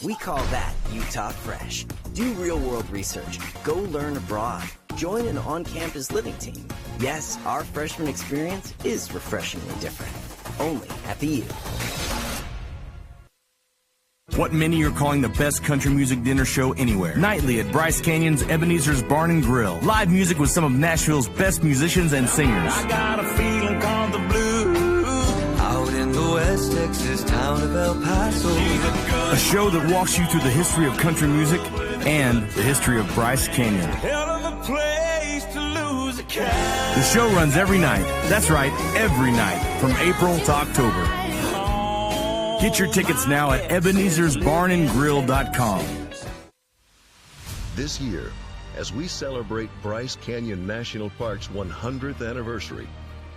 We call that Utah Fresh. Do real-world research. Go learn abroad. Join an on-campus living team. Yes, our freshman experience is refreshingly different. Only at the U. What many are calling the best country music dinner show anywhere. Nightly at Bryce Canyon's Ebenezer's Barn and Grill. Live music with some of Nashville's best musicians and singers. I got a feeling called the blues. Out in the West Texas town of El Paso. A show that walks you through the history of country music and the history of Bryce Canyon. Hell of a place to lose a cat. The show runs every night. That's right, every night from April to October. Get your tickets now at Ebenezer'sBarnandGrill.com. This year, as we celebrate Bryce Canyon National Park's 100th anniversary,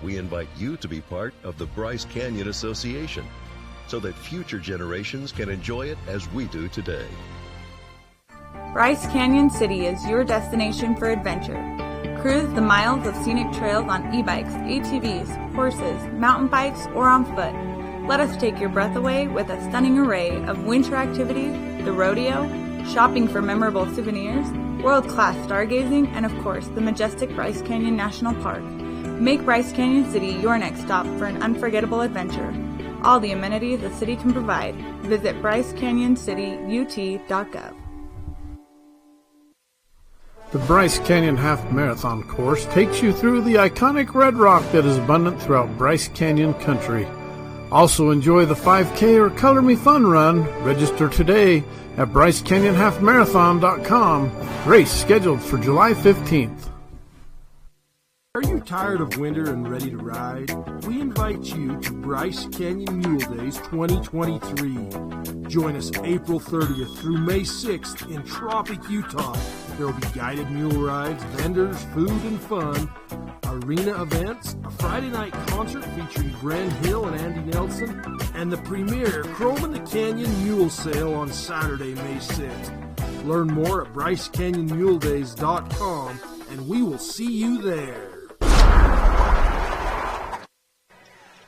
we invite you to be part of the Bryce Canyon Association so that future generations can enjoy it as we do today. Bryce Canyon City is your destination for adventure. Cruise the miles of scenic trails on e-bikes, ATVs, horses, mountain bikes, or on foot. Let us take your breath away with a stunning array of winter activities, the rodeo, shopping for memorable souvenirs, world-class stargazing, and of course, the majestic Bryce Canyon National Park. Make Bryce Canyon City your next stop for an unforgettable adventure. All the amenities the city can provide. Visit BryceCanyonCityUT.gov. The Bryce Canyon Half Marathon course takes you through the iconic red rock that is abundant throughout Bryce Canyon country. Also enjoy the 5K or Color Me Fun run. Register today at BryceCanyonHalfMarathon.com. Race scheduled for July 15th. Are you tired of winter and ready to ride? We invite you to Bryce Canyon Mule Days 2023. Join us April 30th through May 6th in Tropic, Utah. There will be guided mule rides, vendors, food and fun, arena events, a Friday night concert featuring Gren Hill and Andy Nelson, and the premier Chrome in the Canyon Mule Sale on Saturday, May 6th. Learn more at BryceCanyonMuleDays.com, and we will see you there.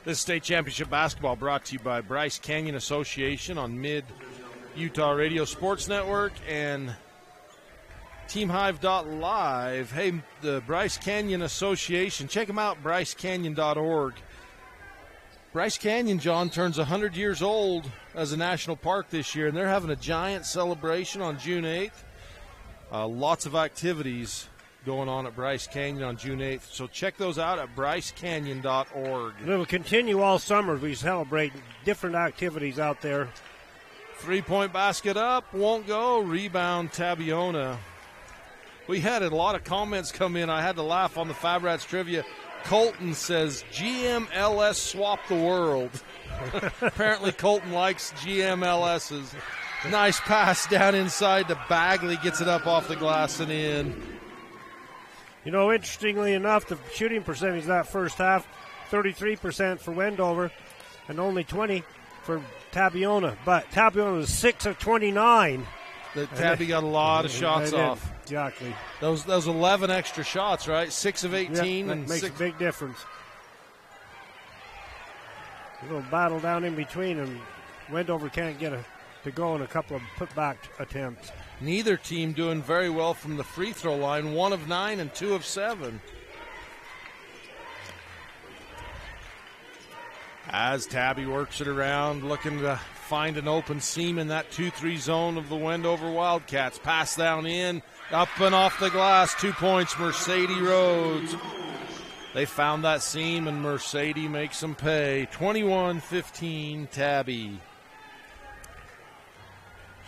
This state championship basketball brought to you by Bryce Canyon Association on Mid-Utah Radio Sports Network and TeamHive.live. Hey, the Bryce Canyon Association, check them out, brycecanyon.org. Bryce Canyon, John, turns 100 years old as a national park this year, and they're having a giant celebration on June 8th. Lots of activities going on at Bryce Canyon on June 8th. So check those out at brycecanyon.org. It'll continue all summer. We celebrate different activities out there. Three-point basket up, won't go. Rebound, Tabiona. We had a lot of comments come in. I had to laugh on the Fab Rats trivia. Colton says, GMLS swap the world. Apparently Colton likes GMLS's. Nice pass down inside to Bagley. Gets it up off the glass and in. You know, interestingly enough, the shooting percentage that first half, 33% for Wendover and only 20% for Tabiona. But Tabiona was 6 of 29. Tabby got a lot of shots off. Exactly. Those 11 extra shots, right? 6 of 18. That and makes a big difference. A little battle down in between, and Wendover can't get to go in a couple of putback attempts. Neither team doing very well from the free throw line. 1 of 9 and 2 of 7. As Tabby works it around, looking to find an open seam in that 2-3 zone of the Wendover Wildcats. Pass down in, up and off the glass. 2 points, Mercedes Rhodes. They found that seam, and Mercedes makes them pay. 21-15, Tabby.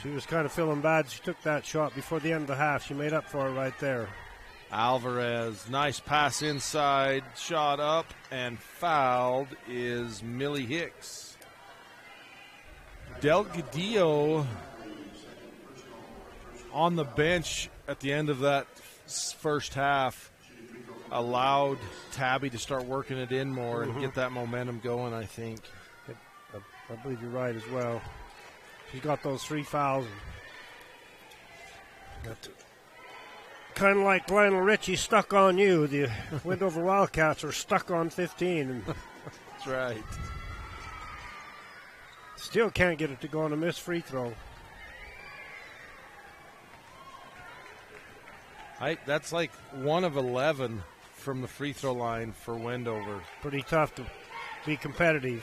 She was kind of feeling bad. She took that shot before the end of the half. She made up for it right there. Alvarez, nice pass inside, shot up, and fouled is Millie Hicks. Delgadillo on the bench at the end of that first half allowed Tabby to start working it in more and get that momentum going, I think. I believe you're right as well. She's got those 3 fouls. Kind of like Lionel Richie, stuck on you. The Wendover Wildcats are stuck on 15. That's right. Still can't get it to go on a missed free throw. That's like 1 of 11 from the free throw line for Wendover. Pretty tough to be competitive.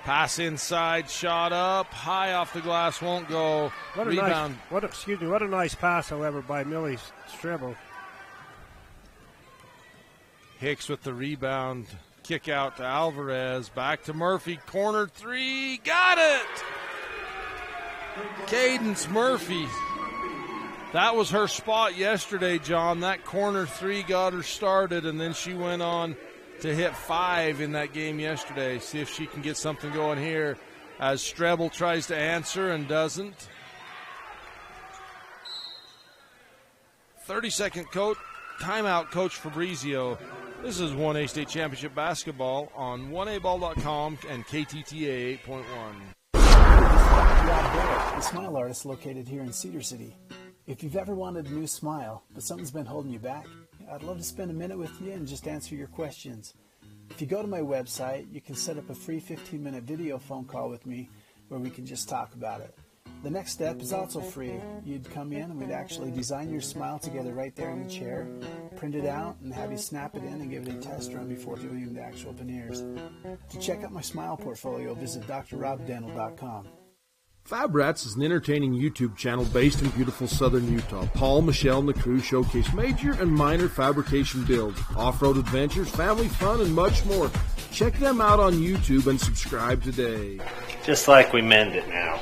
Pass inside, shot up, high off the glass, won't go. Rebound. What a nice pass, however, by Millie Strebel. Hicks with the rebound. Kick out to Alvarez. Back to Murphy. Corner 3. Got it! Cadence Murphy. That was her spot yesterday, John. That corner 3 got her started, and then she went on to hit 5 in that game yesterday. See if she can get something going here as Strebel tries to answer and doesn't. 30-second timeout, Coach Fabrizio. This is 1A State Championship basketball on 1aball.com and KTTA 8.1. Rob Barrett, the smile artist located here in Cedar City. If you've ever wanted a new smile, but something's been holding you back, I'd love to spend a minute with you and just answer your questions. If you go to my website, you can set up a free 15-minute video phone call with me where we can just talk about it. The next step is also free. You'd come in and we'd actually design your smile together right there in the chair, print it out, and have you snap it in and give it a test run before doing the actual veneers. To check out my smile portfolio, visit drrobdental.com. Fab Rats is an entertaining YouTube channel based in beautiful southern Utah. Paul, Michelle, and the crew showcase major and minor fabrication builds, off-road adventures, family fun, and much more. Check them out on YouTube and subscribe today. Just like we meant it now.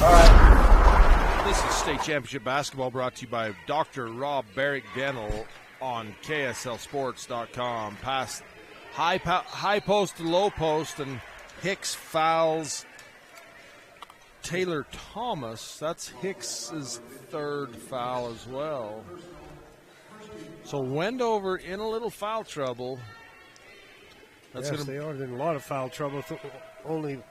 All right. This is State Championship basketball brought to you by Dr. Rob Barrick Dental on KSLSports.com. Pass high post to low post, and Hicks fouls Taylor Thomas. That's Hicks's 3rd foul as well. So Wendover in a little foul trouble. They are in a lot of foul trouble. Only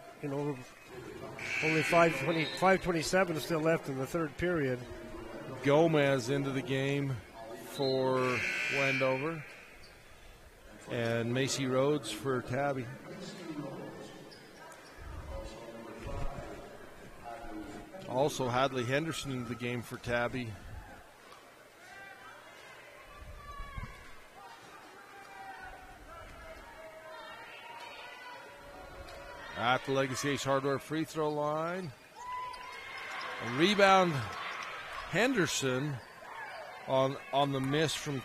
5:27 still left in the 3rd period. Gomez into the game for Wendover, and Macy Rhodes for Tabby. Also, Hadley Henderson into the game for Tabby. At the Legacy Ace Hardware free throw line. A rebound, Henderson on the miss from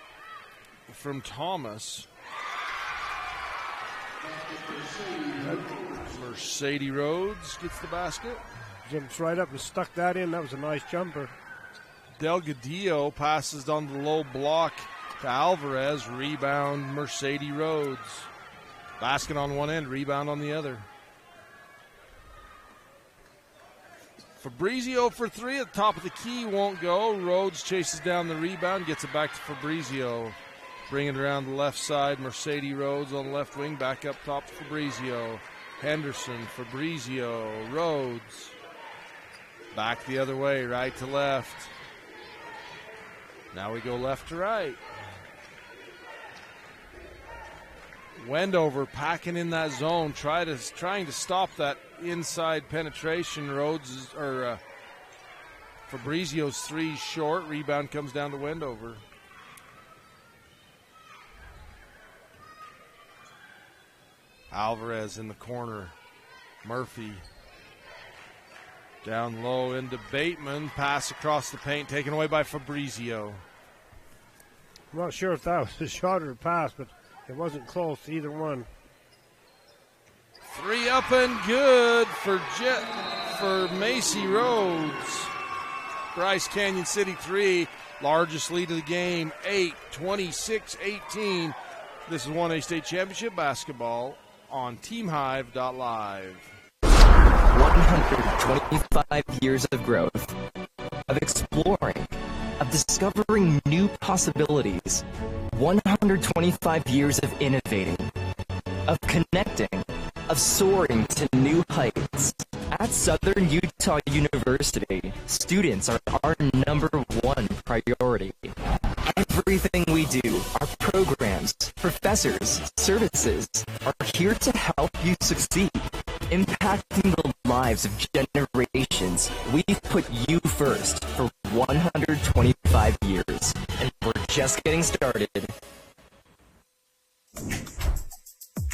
Thomas. Mercedes Rhodes gets the basket. Jumps right up and stuck that in. That was a nice jumper. Delgadillo passes on the low block to Alvarez. Rebound, Mercedes Rhodes. Basket on one end, rebound on the other. Fabrizio for 3 at the top of the key, won't go. Rhodes chases down the rebound, gets it back to Fabrizio. Bring it around the left side. Mercedes Rhodes on the left wing, back up top to Fabrizio. Henderson, Fabrizio, Rhodes. Back the other way, right to left. Now we go left to right. Wendover packing in that zone, trying to stop that inside penetration. Fabrizio's 3 short. Rebound comes down to Wendover. Alvarez in the corner. Murphy down low into Bateman. Pass across the paint, taken away by Fabrizio. I'm not sure if that was a shot or a pass, but it wasn't close to either one. 3 up and good for Macy Rhodes. Bryce Canyon City 3, largest lead of the game, 26-18. This is 1A State Championship basketball on TeamHive.live. 125 years of growth, of exploring, of discovering new possibilities. 125 years of innovating, of connecting, of soaring to new heights. At Southern Utah University, students are our #1 priority. Everything we do, our programs, professors, services, are here to help you succeed, impacting the lives of generations. We've put you first for 125 years, and we're just getting started.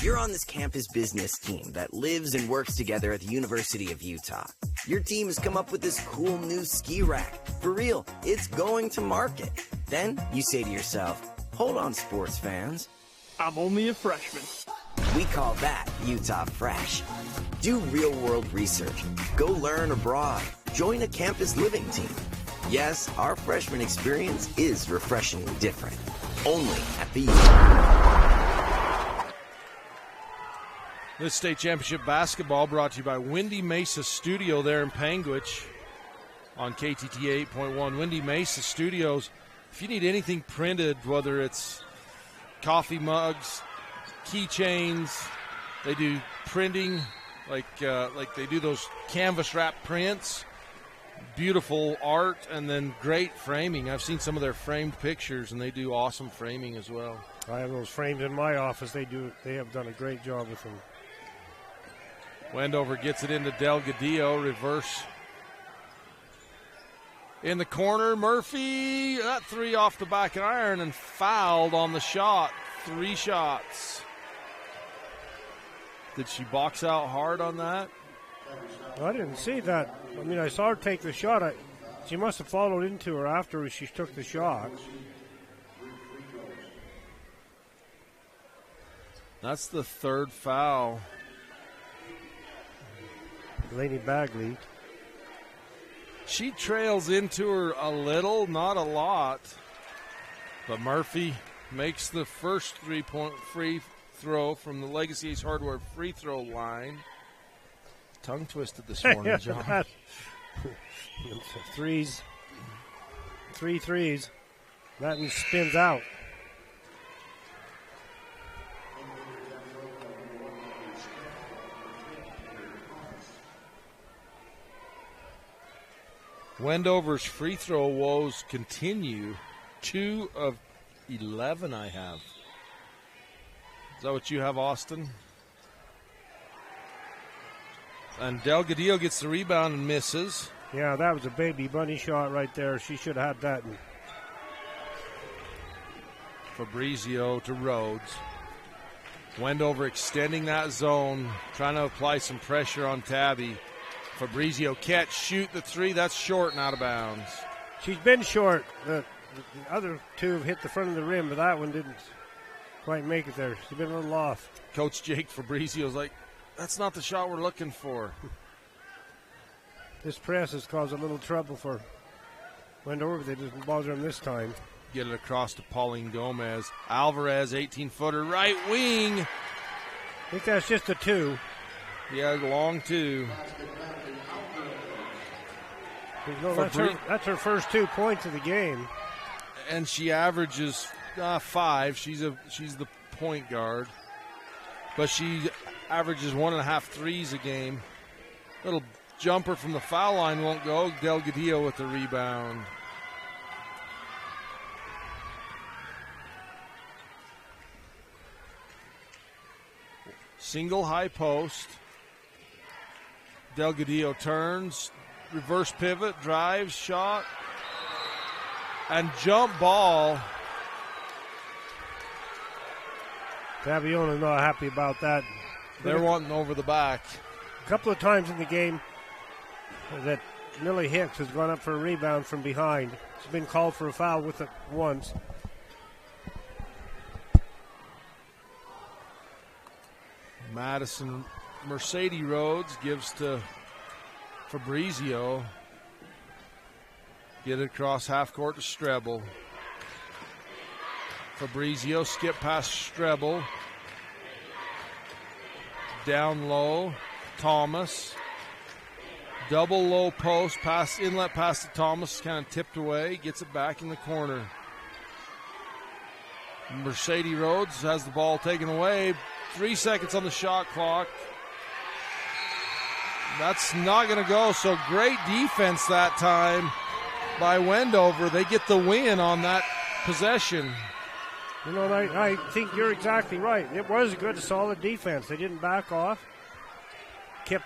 You're on this campus business team that lives and works together at the University of Utah. Your team has come up with this cool new ski rack. For real, it's going to market. Then you say to yourself, hold on, sports fans. I'm only a freshman. We call that Utah Fresh. Do real-world research. Go learn abroad. Join a campus living team. Yes, our freshman experience is refreshingly different. Only at the This state championship basketball brought to you by Windy Mesa Studio there in Panguitch on KTT 8.1. Windy Mesa Studios. If you need anything printed, whether it's coffee mugs, keychains, they do printing, like they do those canvas wrap prints, beautiful art, and then great framing. I've seen some of their framed pictures, and they do awesome framing as well. I have those framed in my office. They have done a great job with them. Wendover gets it into Delgadillo, reverse. In the corner, Murphy, that 3 off the back iron and fouled on the shot. 3 shots. Did she box out hard on that? I didn't see that. I mean, I saw her take the shot. She must have followed into her after she took the shot. That's the 3rd foul. Laney Bagley. She trails into her a little, not a lot. But Murphy makes the first 3-point free throw from the Legacy Ace Hardware free throw line. Tongue twisted this morning, John. 3 threes. That one spins out. Wendover's free throw woes continue. 2 of 11 I have. Is that what you have, Austin? And Delgadillo gets the rebound and misses. Yeah, that was a baby bunny shot right there. She should have had that. Fabrizio to Rhodes. Wendover extending that zone, trying to apply some pressure on Tabby. Fabrizio catch, shoot the 3. That's short and out of bounds. She's been short. The other 2 have hit the front of the rim, but that one didn't quite make it there. She's been a little off. Coach Jake Fabrizio's like, that's not the shot we're looking for. This press has caused a little trouble for Wendover, but they didn't bother him this time. Get it across to Pauline Gomez. Alvarez, 18-footer, right wing. I think that's just a 2. Yeah, long 2. No, that's her first 2 points of the game. And she averages 5. She's the point guard. But she averages 1.5 threes a game. Little jumper from the foul line won't go. Delgadillo with the rebound. Single high post. Delgadillo turns. Reverse pivot, drives, shot, and jump ball. Tabiona not happy about that. They're wanting over the back. A couple of times in the game that Millie Hicks has gone up for a rebound from behind. She's been called for a foul with it once. Madison Mercedes Rhodes gives to Fabrizio. Get it across half court to Strebel. Fabrizio skip past Strebel. Down low, Thomas. Double low post, pass, inlet pass to Thomas, kind of tipped away, gets it back in the corner. Mercedes Rhodes has the ball taken away. 3 seconds on the shot clock. That's not going to go, so great defense that time by Wendover. They get the win on that possession. You know, I think you're exactly right. It was a good, solid defense. They didn't back off. Kept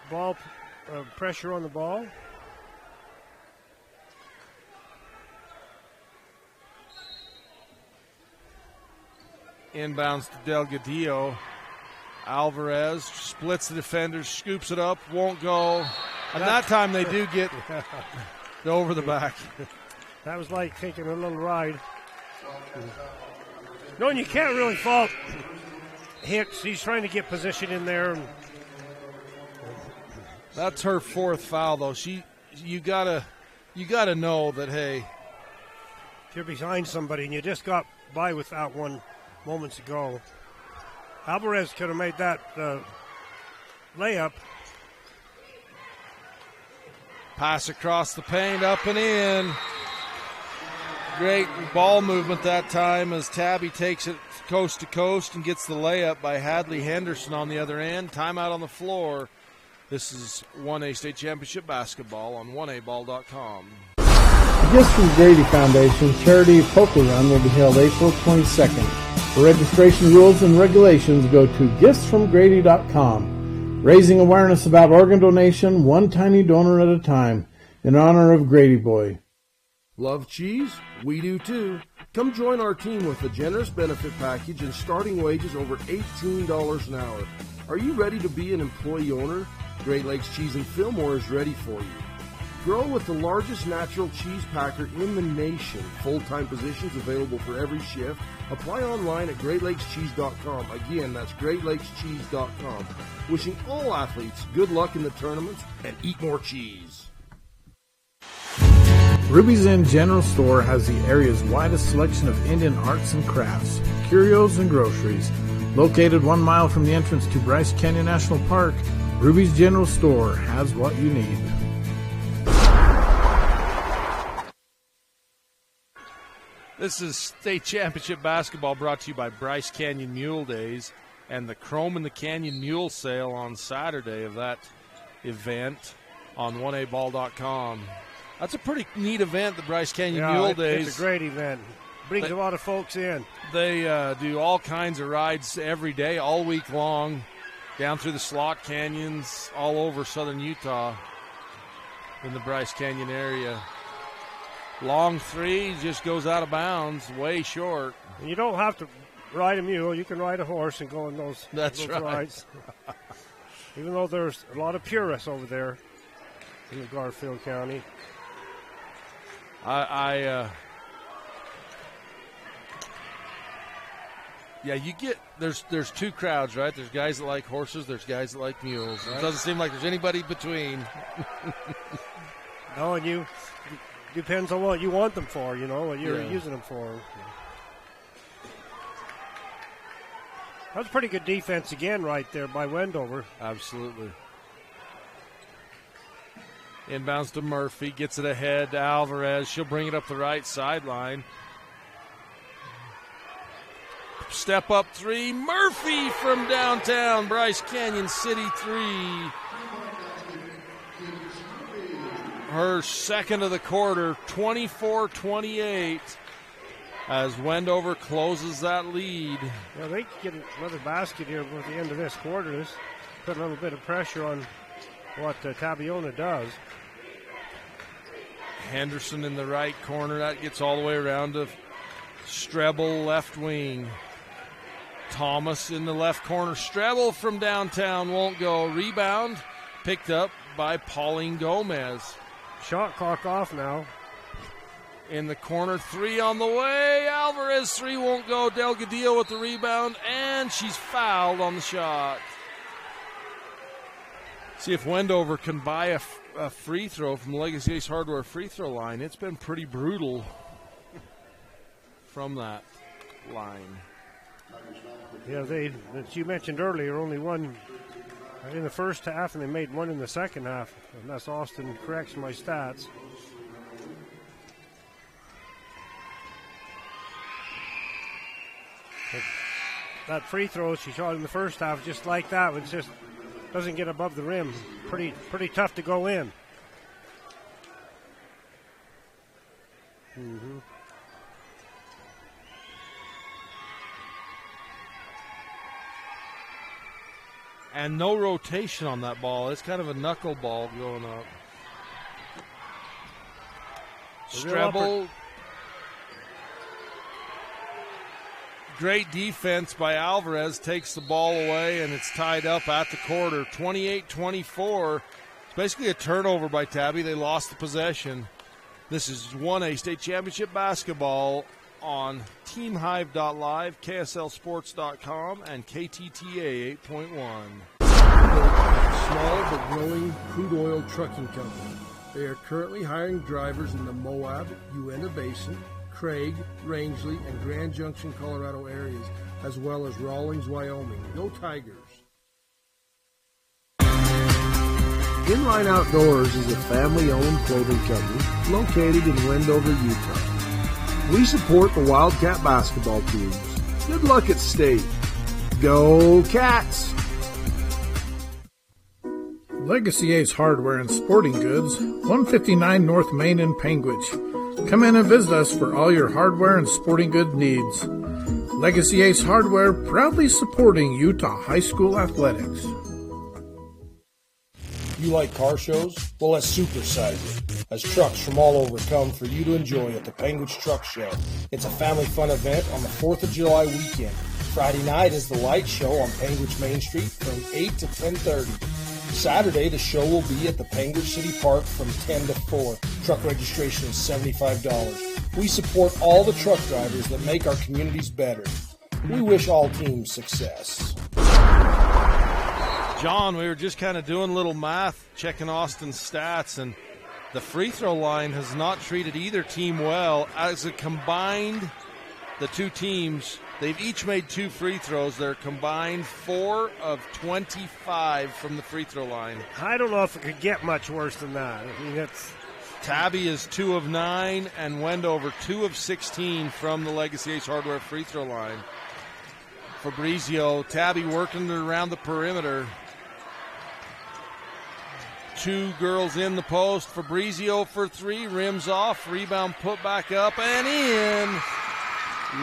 ball pressure on the ball. Inbounds to Delgadillo. Alvarez splits the defenders, scoops it up, won't go. And that time they do get over the back. That was like taking a little ride. No, and you can't really fault Hicks. He's trying to get position in there. That's her fourth foul, though. You gotta know that, hey, if you're behind somebody and you just got by without one moments ago, Alvarez could have made that layup. Pass across the paint, up and in. Great ball movement that time as Tabby takes it coast to coast and gets the layup by Hadley Henderson on the other end. Timeout on the floor. This is 1A State Championship basketball on 1aball.com. The Gifts from Grady Foundation Charity Poker Run will be held April 22nd. For registration rules and regulations, go to giftsfromgrady.com. Raising awareness about organ donation, one tiny donor at a time, in honor of Grady Boy. Love cheese? We do too. Come join our team with a generous benefit package and starting wages over $18 an hour. Are you ready to be an employee owner? Great Lakes Cheese in Fillmore is ready for you. Grow with the largest natural cheese packer in the nation. Full-time positions available for every shift. Apply online at GreatLakesCheese.com. Again, that's GreatLakesCheese.com. Wishing all athletes good luck in the tournaments and eat more cheese. Ruby's Inn General Store has the area's widest selection of Indian arts and crafts, curios, and groceries. Located 1 mile from the entrance to Bryce Canyon National Park, Ruby's General Store has what you need. This is State Championship basketball brought to you by Bryce Canyon Mule Days and the Chrome in the Canyon Mule Sale on Saturday of that event on 1aball.com. That's a pretty neat event, the Bryce Canyon Mule Days. It's a great event. Brings a lot of folks in. They do all kinds of rides every day, all week long, down through the slot canyons, all over southern Utah in the Bryce Canyon area. Long three just goes out of bounds, way short. And you don't have to ride a mule. You can ride a horse and go on those right. rides. Even though there's a lot of purists over there in the Garfield County. You get there's two crowds, right? There's guys that like horses, there's guys that like mules. Right. It doesn't seem like there's anybody between. No, and depends on what you want them for, what you're using them for. That was pretty good defense again right there by Wendover. Absolutely. Inbounds to Murphy, gets it ahead to Alvarez. She'll bring it up the right sideline. Step up three, Murphy from downtown, Bryce Canyon City 3. Her second of the quarter, 24-28, as Wendover closes that lead. Yeah, they can get another basket here at the end of this quarter. This put a little bit of pressure on what Tabiona does. Henderson in the right corner. That gets all the way around to Strebel, left wing. Thomas in the left corner. Strebel from downtown won't go. Rebound picked up by Pauline Gomez. Shot clock off now. In the corner, 3 on the way. Alvarez, 3 won't go. Delgadillo with the rebound, and she's fouled on the shot. See if Wendover can buy a free throw from the Legacy Ace Hardware free throw line. It's been pretty brutal from that line. Yeah, as you mentioned earlier, only one in the first half, and they made one in the second half. Unless Austin corrects my stats. But that free throw she shot in the first half, just like that, it just doesn't get above the rim. Pretty tough to go in. Mm-hmm. And no rotation on that ball. It's kind of a knuckleball going up. Strebel. Great defense by Alvarez. Takes the ball away, and it's tied up at the quarter. 28-24. It's basically a turnover by Tabby. They lost the possession. This is 1A State Championship basketball on TeamHive.live, KSLSports.com, and KTTA 8.1. Small but growing crude oil trucking company. They are currently hiring drivers in the Moab, Uinta Basin, Craig, Rangeley, and Grand Junction, Colorado areas, as well as Rawlings, Wyoming. Go Tigers! Inline Outdoors is a family-owned clothing company located in Wendover, Utah. We support the Wildcat basketball teams. Good luck at state. Go Cats! Legacy Ace Hardware and Sporting Goods, 159 North Main in Panguitch. Come in and visit us for all your hardware and sporting good needs. Legacy Ace Hardware, proudly supporting Utah high school athletics. You like car shows? Well, let's supersize it, as trucks from all over come for you to enjoy at the Panguitch Truck Show. It's a family fun event on the 4th of July weekend. Friday night is the light show on Panguitch Main Street from 8 to 10:30. Saturday, the show will be at the Panguitch City Park from 10 to 4. Truck registration is $75. We support all the truck drivers that make our communities better. We wish all teams success. John, we were just kind of doing a little math, checking Austin's stats, and the free throw line has not treated either team well. As a combined, the two teams, they've each made 2 free throws. They're combined 4 of 25 from the free throw line. I don't know if it could get much worse than that. I mean, it's Tabby is 2 of 9, and Wendover 2 of 16 from the Legacy Ace Hardware free throw line. Fabrizio, Tabby working around the perimeter. 2 girls in the post. Fabrizio for 3, rims off, rebound put back up and in.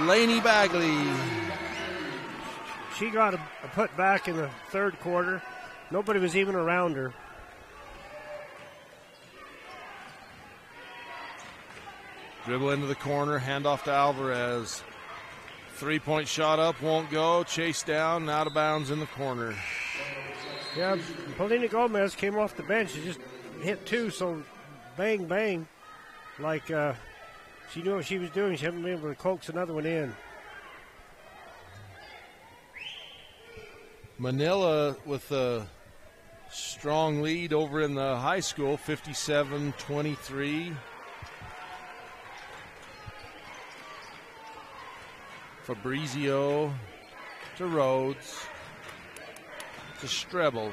Laney Bagley. She got a put back in the third quarter. Nobody was even around her. Dribble into the corner, handoff to Alvarez. 3-point shot up, won't go. Chase down, out of bounds in the corner. Yeah, Paulina Gomez came off the bench. She just hit 2, so bang, bang. Like she knew what she was doing. She hadn't been able to coax another one in. Manila with a strong lead over in the high school, 57-23. Fabrizio to Rhodes to Strebel.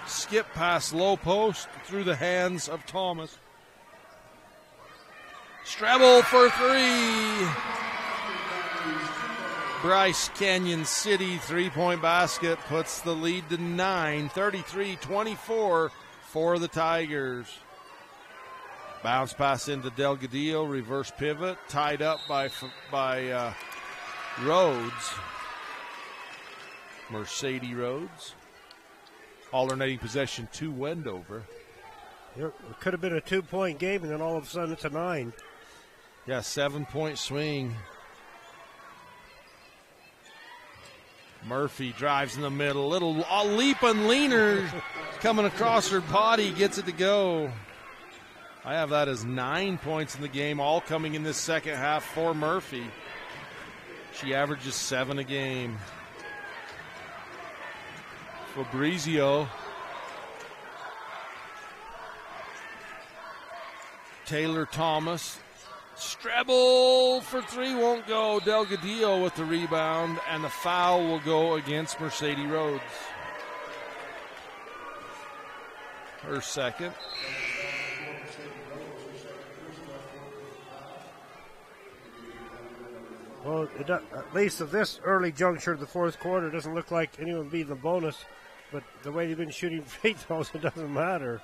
Skip past low post through the hands of Thomas. Strebel for 3. Bryce Canyon City 3-point basket puts the lead to 9. 33-24 for the Tigers. Bounce pass into Delgadillo, reverse pivot, tied up by Rhodes. Mercedes Rhodes. Alternating possession to Wendover. It could have been a 2-point game, and then all of a sudden it's a 9. Yeah, 7-point swing Murphy drives in the middle. Little leap and leaner coming across her body. Gets it to go. I have that as 9 points in the game, all coming in this second half for Murphy. She averages 7 a game. Fabrizio. Taylor Thomas. Strebel for 3 won't go. Delgadillo with the rebound, and the foul will go against Mercedes Rhodes. Her second. Well, at least at this early juncture of the fourth quarter, it doesn't look like anyone beat the bonus. But the way they've been shooting free throws, it doesn't matter.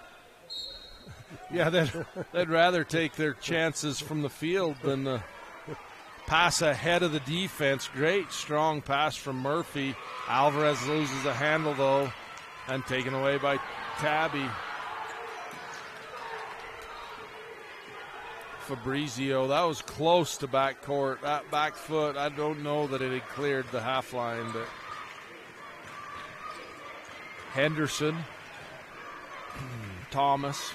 Yeah, they'd rather take their chances from the field than pass ahead of the defense. Great, strong pass from Murphy. Alvarez loses the handle, though, and taken away by Tabby. Fabrizio, that was close to backcourt. That back foot, I don't know that it had cleared the half line, but Henderson, Thomas,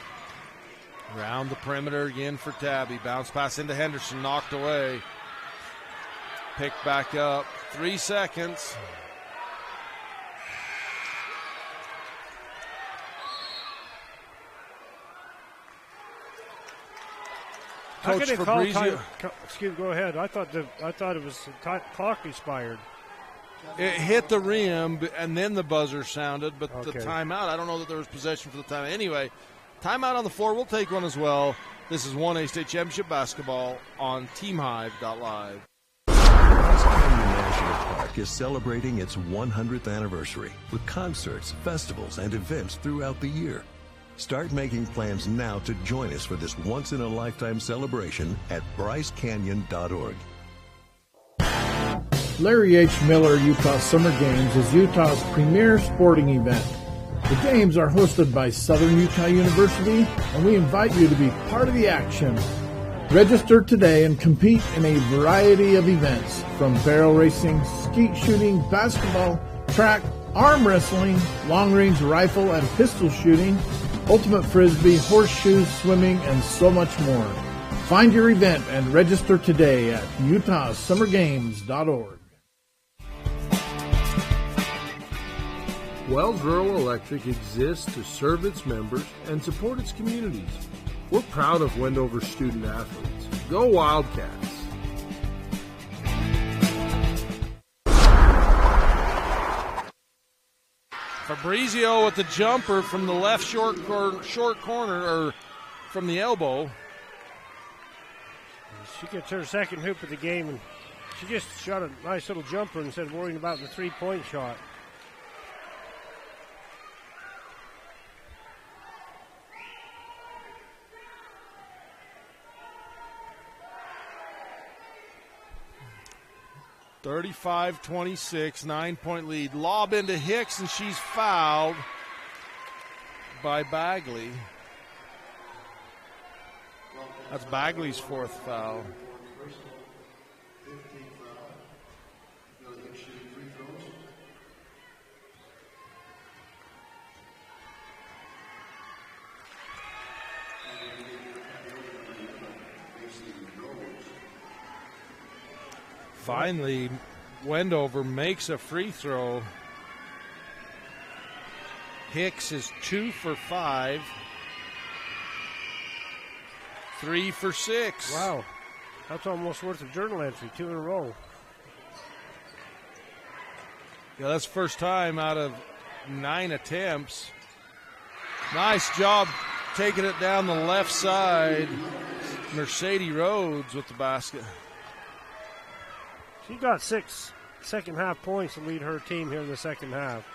around the perimeter again for Tabby. Bounce pass into Henderson, knocked away. Picked back up, 3 seconds. How Coach can they Fabrizio. call time? Excuse me, go ahead. I thought it was clock expired. It hit the rim, and then the buzzer sounded, but Okay. the timeout, I don't know that there was possession for the timeout. Anyway, timeout on the floor. We'll take one as well. This is 1A State Championship basketball on TeamHive.live. Bryce Canyon National Park is celebrating its 100th anniversary with concerts, festivals, and events throughout the year. Start making plans now to join us for this once-in-a-lifetime celebration at brycecanyon.org. Larry H. Miller Utah Summer Games is Utah's premier sporting event. The games are hosted by Southern Utah University, and we invite you to be part of the action. Register today and compete in a variety of events, from barrel racing, skeet shooting, basketball, track, arm wrestling, long-range rifle and pistol shooting, ultimate frisbee, horseshoes, swimming, and so much more. Find your event and register today at utahsummergames.org. Wells Rural Electric exists to serve its members and support its communities. We're proud of Wendover student athletes. Go Wildcats! Fabrizio with the jumper from the left short corner, or from the elbow. She gets her second hoop of the game, and she just shot a nice little jumper instead of worrying about the three-point shot. (35-26), 9-point lead. Lob into Hicks, and she's fouled by Bagley. That's Bagley's fourth foul. Finally, Wendover makes a free throw. Hicks is 2 for 5. 3 for 6. Wow. That's almost worth a journal entry, 2 in a row. Yeah, that's first time out of 9 attempts. Nice job taking it down the left side. Mercedes Rhodes with the basket. She got 6 second half points to lead her team here in the second half.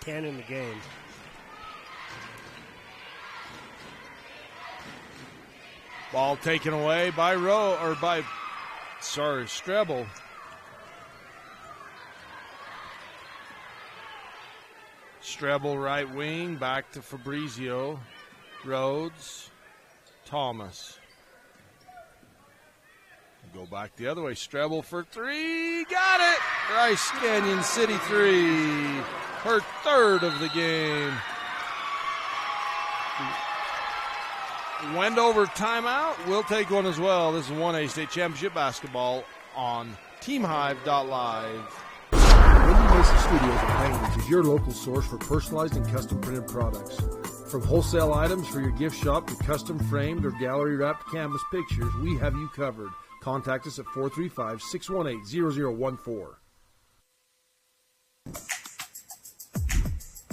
10 in the game. Ball taken away by Strebel. Strebel right wing, back to Fabrizio. Rhodes, Thomas. Go back the other way. Strebel for three. Got it. Bryce Canyon City 3. Her third of the game. Wendover timeout. We'll take one as well. This is 1A State Championship basketball on TeamHive.live. Wendy Mason Studios in Penguins is your local source for personalized and custom printed products. From wholesale items for your gift shop to custom framed or gallery wrapped canvas pictures, we have you covered. Contact us at 435-618-0014.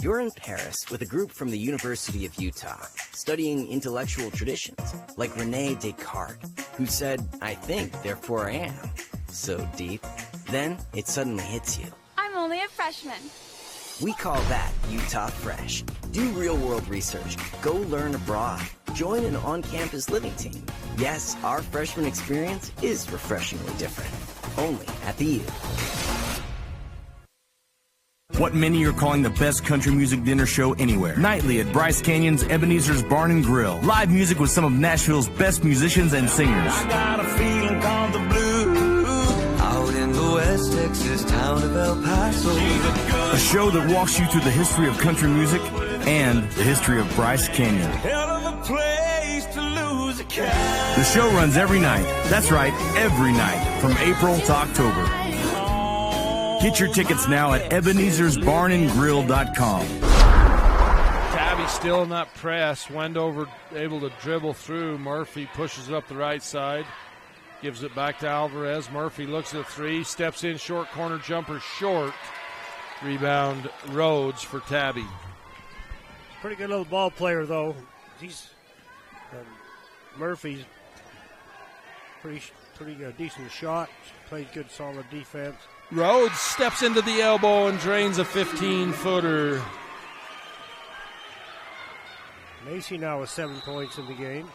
You're in Paris with a group from the University of Utah, studying intellectual traditions, like René Descartes, who said, "I think, therefore I am." So deep. Then it suddenly hits you. I'm only a freshman. We call that Utah Fresh. Do real-world research. Go learn abroad. Join an on-campus living team. Yes, our freshman experience is refreshingly different. Only at the U. What many are calling the best country music dinner show anywhere. Nightly at Bryce Canyon's Ebenezer's Barn and Grill. Live music with some of Nashville's best musicians and singers. I got a feeling called the blues. Out in the West Texas town of El Paso. A show that walks you through the history of country music and the history of Bryce Canyon. Hell of a place to lose a cat. The show runs every night. That's right, every night from April to October. Get your tickets now at Ebenezer'sBarnandGrill.com. Tabby still in that press. Wendover able to dribble through. Murphy pushes it up the right side. Gives it back to Alvarez. Murphy looks at the three. Steps in, short corner jumper short. Rebound Rhodes for Tabby. Pretty good little ball player, though. Murphy's pretty decent shot. Played good, solid defense. Rhodes steps into the elbow and drains a 15-footer. Macy now with 7 points in the game.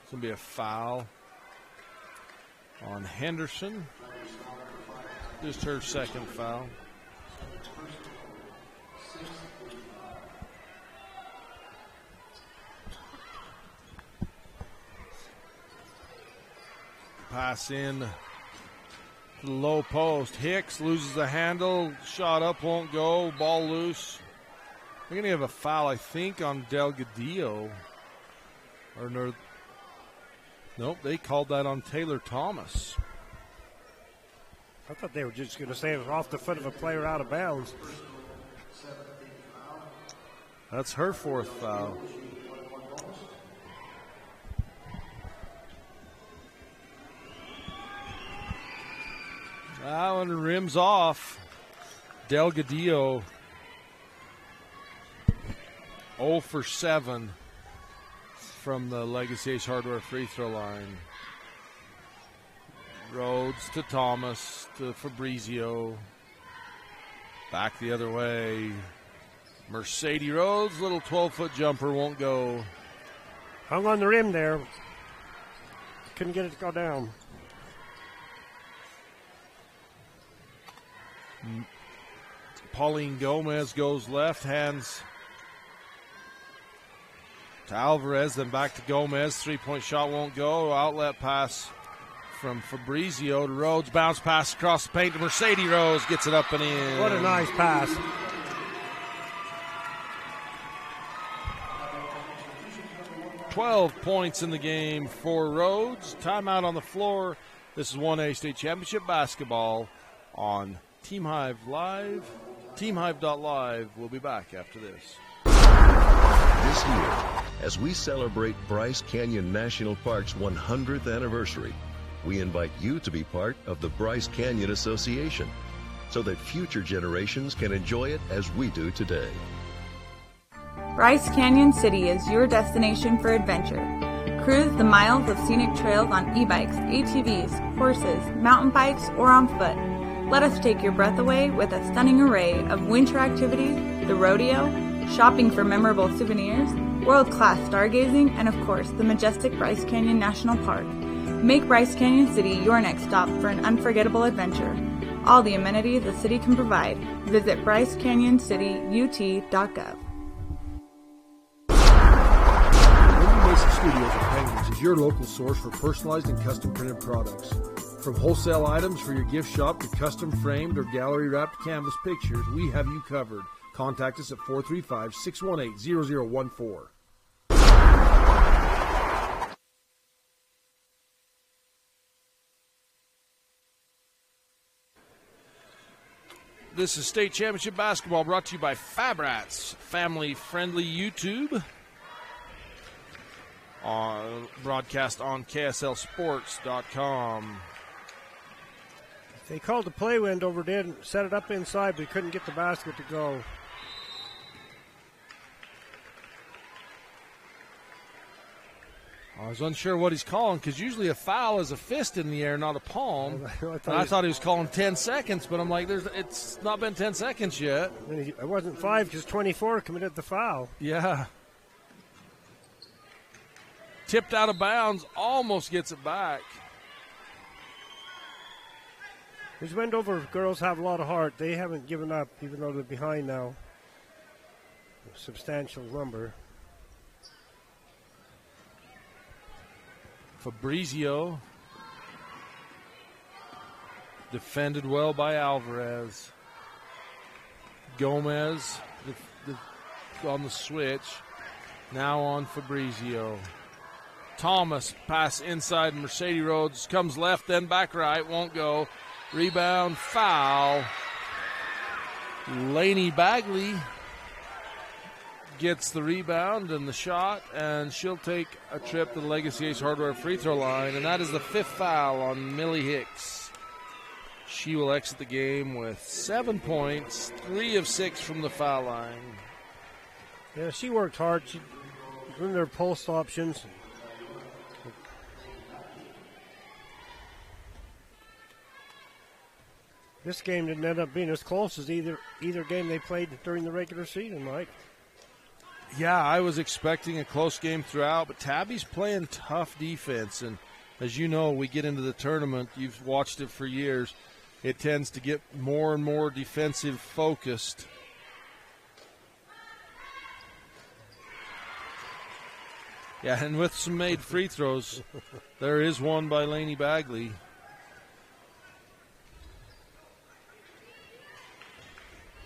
It's going to be a foul on Henderson. Just her second foul. Pass in to the low post. Hicks loses the handle. Shot up, won't go. Ball loose. We're going to have a foul, I think, on Delgadillo. Or no, nope, they called that on Taylor Thomas. I thought they were just going to say it was off the foot of a player out of bounds. That's her fourth foul. That one rims off. Delgadillo 0 for 7 from the Legacy Ace Hardware free throw line. Rhodes to Thomas to Fabrizio. Back the other way. Mercedes Rhodes, little 12-foot jumper, won't go. Hung on the rim there. Couldn't get it to go down. Pauline Gomez goes left, hands to Alvarez, then back to Gomez. 3-point shot won't go. Outlet pass from Fabrizio to Rhodes. Bounce pass across the paint to Mercedes Rhodes. Gets it up and in. What a nice pass. $12 points in the game for Rhodes. Timeout on the floor. This is 1A State Championship basketball on Team Hive Live. TeamHive.live. We'll be back after this. This year, as we celebrate Bryce Canyon National Park's 100th anniversary, we invite you to be part of the Bryce Canyon Association so that future generations can enjoy it as we do today. Bryce Canyon City is your destination for adventure. Cruise the miles of scenic trails on e-bikes, ATVs, horses, mountain bikes, or on foot. Let us take your breath away with a stunning array of winter activities, the rodeo, shopping for memorable souvenirs, world-class stargazing, and of course, the majestic Bryce Canyon National Park. Make Bryce Canyon City your next stop for an unforgettable adventure. All the amenities the city can provide. Visit BryceCanyonCityUT.gov. Wendy Mason Studios in Penguins is your local source for personalized and custom printed products. From wholesale items for your gift shop to custom framed or gallery wrapped canvas pictures, we have you covered. Contact us at 435-618-0014. This is State Championship Basketball brought to you by Fabrats, family-friendly YouTube. Broadcast on KSLSports.com. They called the play. Wendover did, set it up inside, but couldn't get the basket to go. I was unsure what he's calling because usually a foul is a fist in the air, not a palm. I thought he was calling 10 seconds, but I'm like, it's not been 10 seconds yet. It wasn't 5 because 24 committed the foul. Yeah. Tipped out of bounds, almost gets it back. These Wendover girls have a lot of heart. They haven't given up, even though they're behind now. A substantial number. Fabrizio. Defended well by Alvarez. Gomez on the switch. Now on Fabrizio. Thomas pass inside. Mercedes Rhodes comes left, then back right. Won't go. Rebound, foul. Lainey Bagley gets the rebound and the shot, and she'll take a trip to the Legacy Ace Hardware free throw line, and that is the 5th foul on Millie Hicks. She will exit the game with 7 points, 3 of 6 from the foul line. Yeah, she worked hard. She in their post options. This game didn't end up being as close as either game they played during the regular season, Mike. Yeah, I was expecting a close game throughout, but Tabby's playing tough defense. And as you know, we get into the tournament, you've watched it for years, it tends to get more and more defensive focused. Yeah, and with some made free throws, there is one by Lainey Bagley.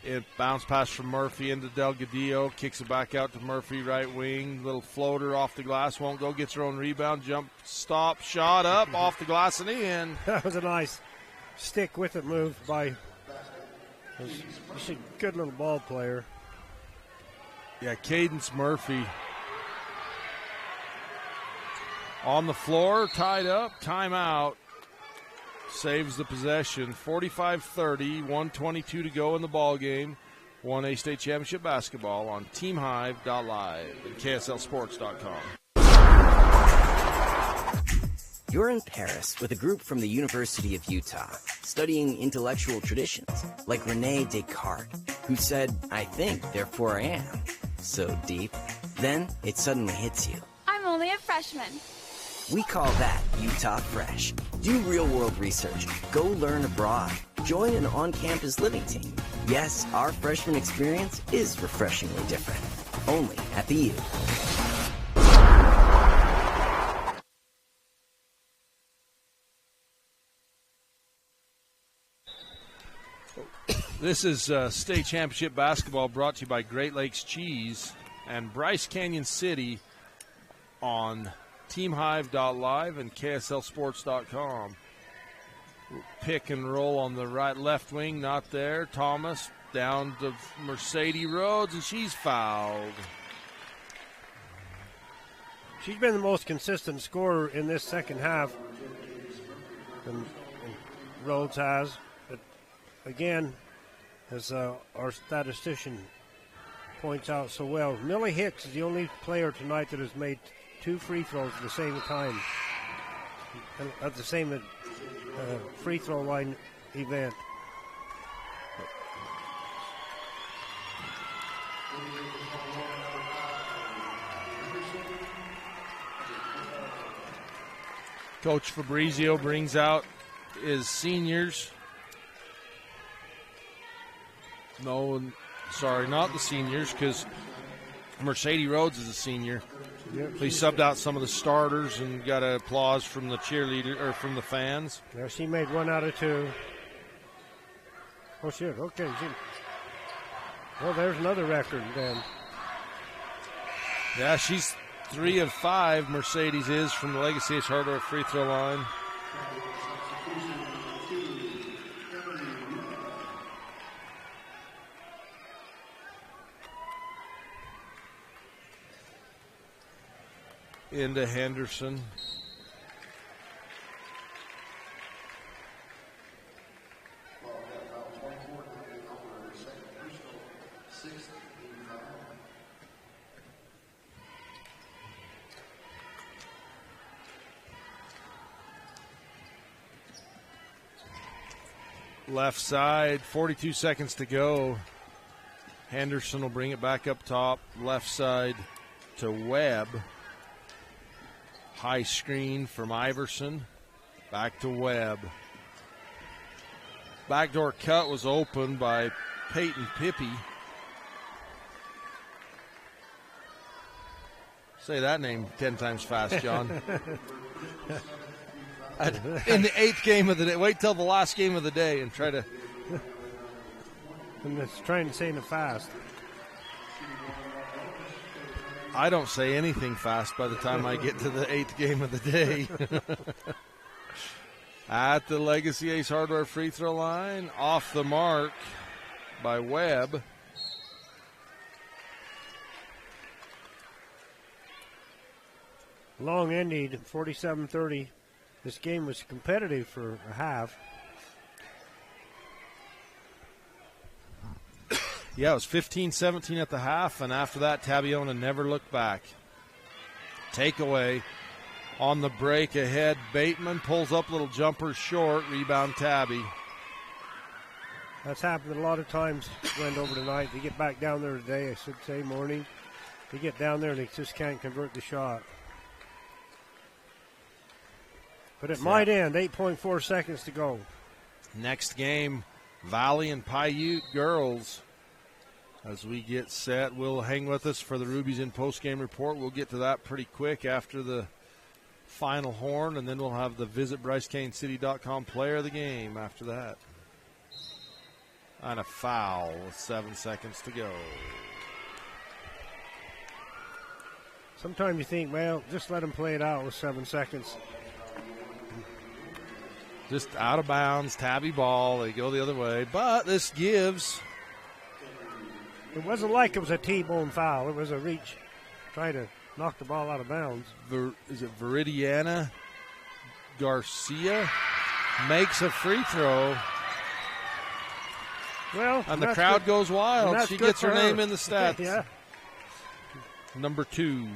It bounce pass from Murphy into Delgadillo. Kicks it back out to Murphy, right wing. Little floater off the glass. Won't go. Gets her own rebound. Jump, stop, shot up off the glass and in. That was a nice stick with it move by. She's a good little ball player. Yeah, Cadence Murphy. On the floor, tied up, timeout. Saves the possession. 45-30, 1:22 to go in the ball game. 1A State Championship Basketball on TeamHive.live and KSLSports.com. You're in Paris with a group from the University of Utah, studying intellectual traditions, like René Descartes, who said, "I think, therefore I am." So deep. Then it suddenly hits you. I'm only a freshman. We call that Utah Fresh. Do real-world research. Go learn abroad. Join an on-campus living team. Yes, our freshman experience is refreshingly different. Only at the U. This is State Championship Basketball brought to you by Great Lakes Cheese and Bryce Canyon City on TeamHive.live and KSLSports.com. Pick and roll on the left wing, not there. Thomas down to Mercedes Rhodes, and she's fouled. She's been the most consistent scorer in this second half, and Rhodes has. But again, as our statistician points out so well, Millie Hicks is the only player tonight that has made 2 free throws at the same time, at the same free throw line event. Coach Fabrizio brings out his seniors. No, sorry, not the seniors, because Mercedes Rhodes is a senior. Yep. He subbed out some of the starters and got applause from the cheerleader or from the fans. Yeah, she made 1 out of 2. Oh, shit. Okay. Well, there's another record then. Yeah, she's 3 of 5. Mercedes is from the Legacy H Hardware free throw line. Into Henderson. Left side, 42 seconds to go. Henderson will bring it back up top. Left side to Webb. High screen from Iverson. Back to Webb. Backdoor cut was opened by Peyton Pippy. Say that name 10 times fast, John. In the 8th game of the day. Wait till the last game of the day and try to. I'm just trying to say it fast. I don't say anything fast by the time I get to the 8th game of the day. At the Legacy Ace Hardware free throw line, off the mark by Webb. Long ended, 47-30. This game was competitive for a half. Yeah, it was 15-17 at the half, and after that, Tabiona never looked back. Takeaway on the break ahead. Bateman pulls up, little jumper short, rebound Tabby. That's happened a lot of times. Wendover tonight. They get back down there today, I should say, morning. They get down there and they just can't convert the shot. But it might end. 8.4 seconds to go. Next game, Valley and Paiute girls. As we get set, we'll hang with us for the Rubies in post-game report. We'll get to that pretty quick after the final horn, and then we'll have the Visit BryceCanyCity.com player of the game after that. And a foul with 7 seconds to go. Sometimes you think, well, just let them play it out with 7 seconds. Just out of bounds, Tabby ball. They go the other way. But this gives. It wasn't like it was a T-bone foul. It was a reach. Try to knock the ball out of bounds. Is it Viridiana Garcia makes a free throw. Well, and the crowd goes wild. She gets her name in the stats. Yeah. Number 2.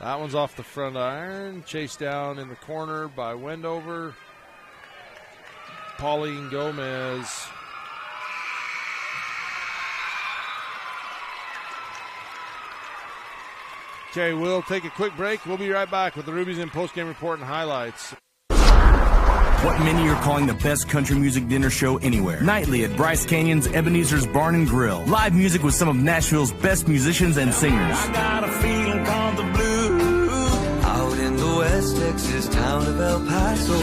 That one's off the front iron. Chased down in the corner by Wendover. Pauline Gomez. Okay, we'll take a quick break. We'll be right back with the Rubies in postgame report and highlights. What many are calling the best country music dinner show anywhere. Nightly at Bryce Canyon's Ebenezer's Barn and Grill. Live music with some of Nashville's best musicians and singers. I got a feeling called the blues. Out in the West Texas town of El Paso.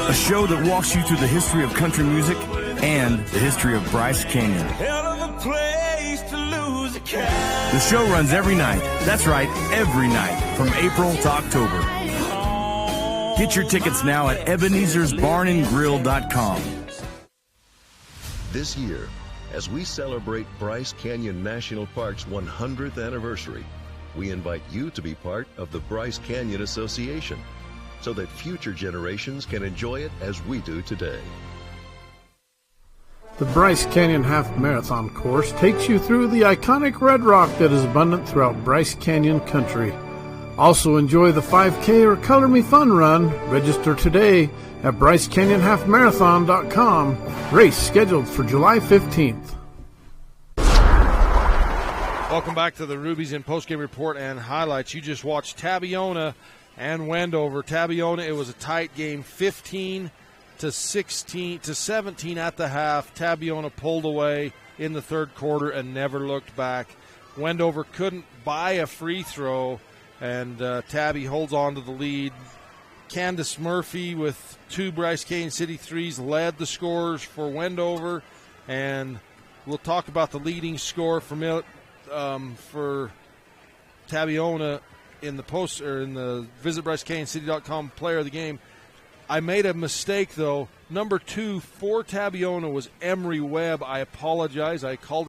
A show that walks you through the history of country music and the history of Bryce Canyon. Hell of a place to lose a cat. The show runs every night. That's right, every night from April to October. Get your tickets now at Ebenezer'sBarnandGrill.com. This year, as we celebrate Bryce Canyon National Park's 100th anniversary, we invite you to be part of the Bryce Canyon Association so that future generations can enjoy it as we do today. The Bryce Canyon Half Marathon course takes you through the iconic red rock that is abundant throughout Bryce Canyon country. Also enjoy the 5K or Color Me Fun run. Register today at BryceCanyonHalfMarathon.com. Race scheduled for July 15th. Welcome back to the Rubies in postgame report and highlights. You just watched Tabiona and Wendover. Tabiona, it was a tight game, 15-17 at the half. Tabiona pulled away in the third quarter and never looked back. Wendover couldn't buy a free throw, and Tabby holds on to the lead. Candace Murphy with 2 Bryce Canyon City threes led the scorers for Wendover, and we'll talk about the leading scorer for Tabiona in the post or in the Visit BryceCanyonCity.com player of the game. I made a mistake though. Number 2 for Tabiona was Emery Webb. I apologize. I called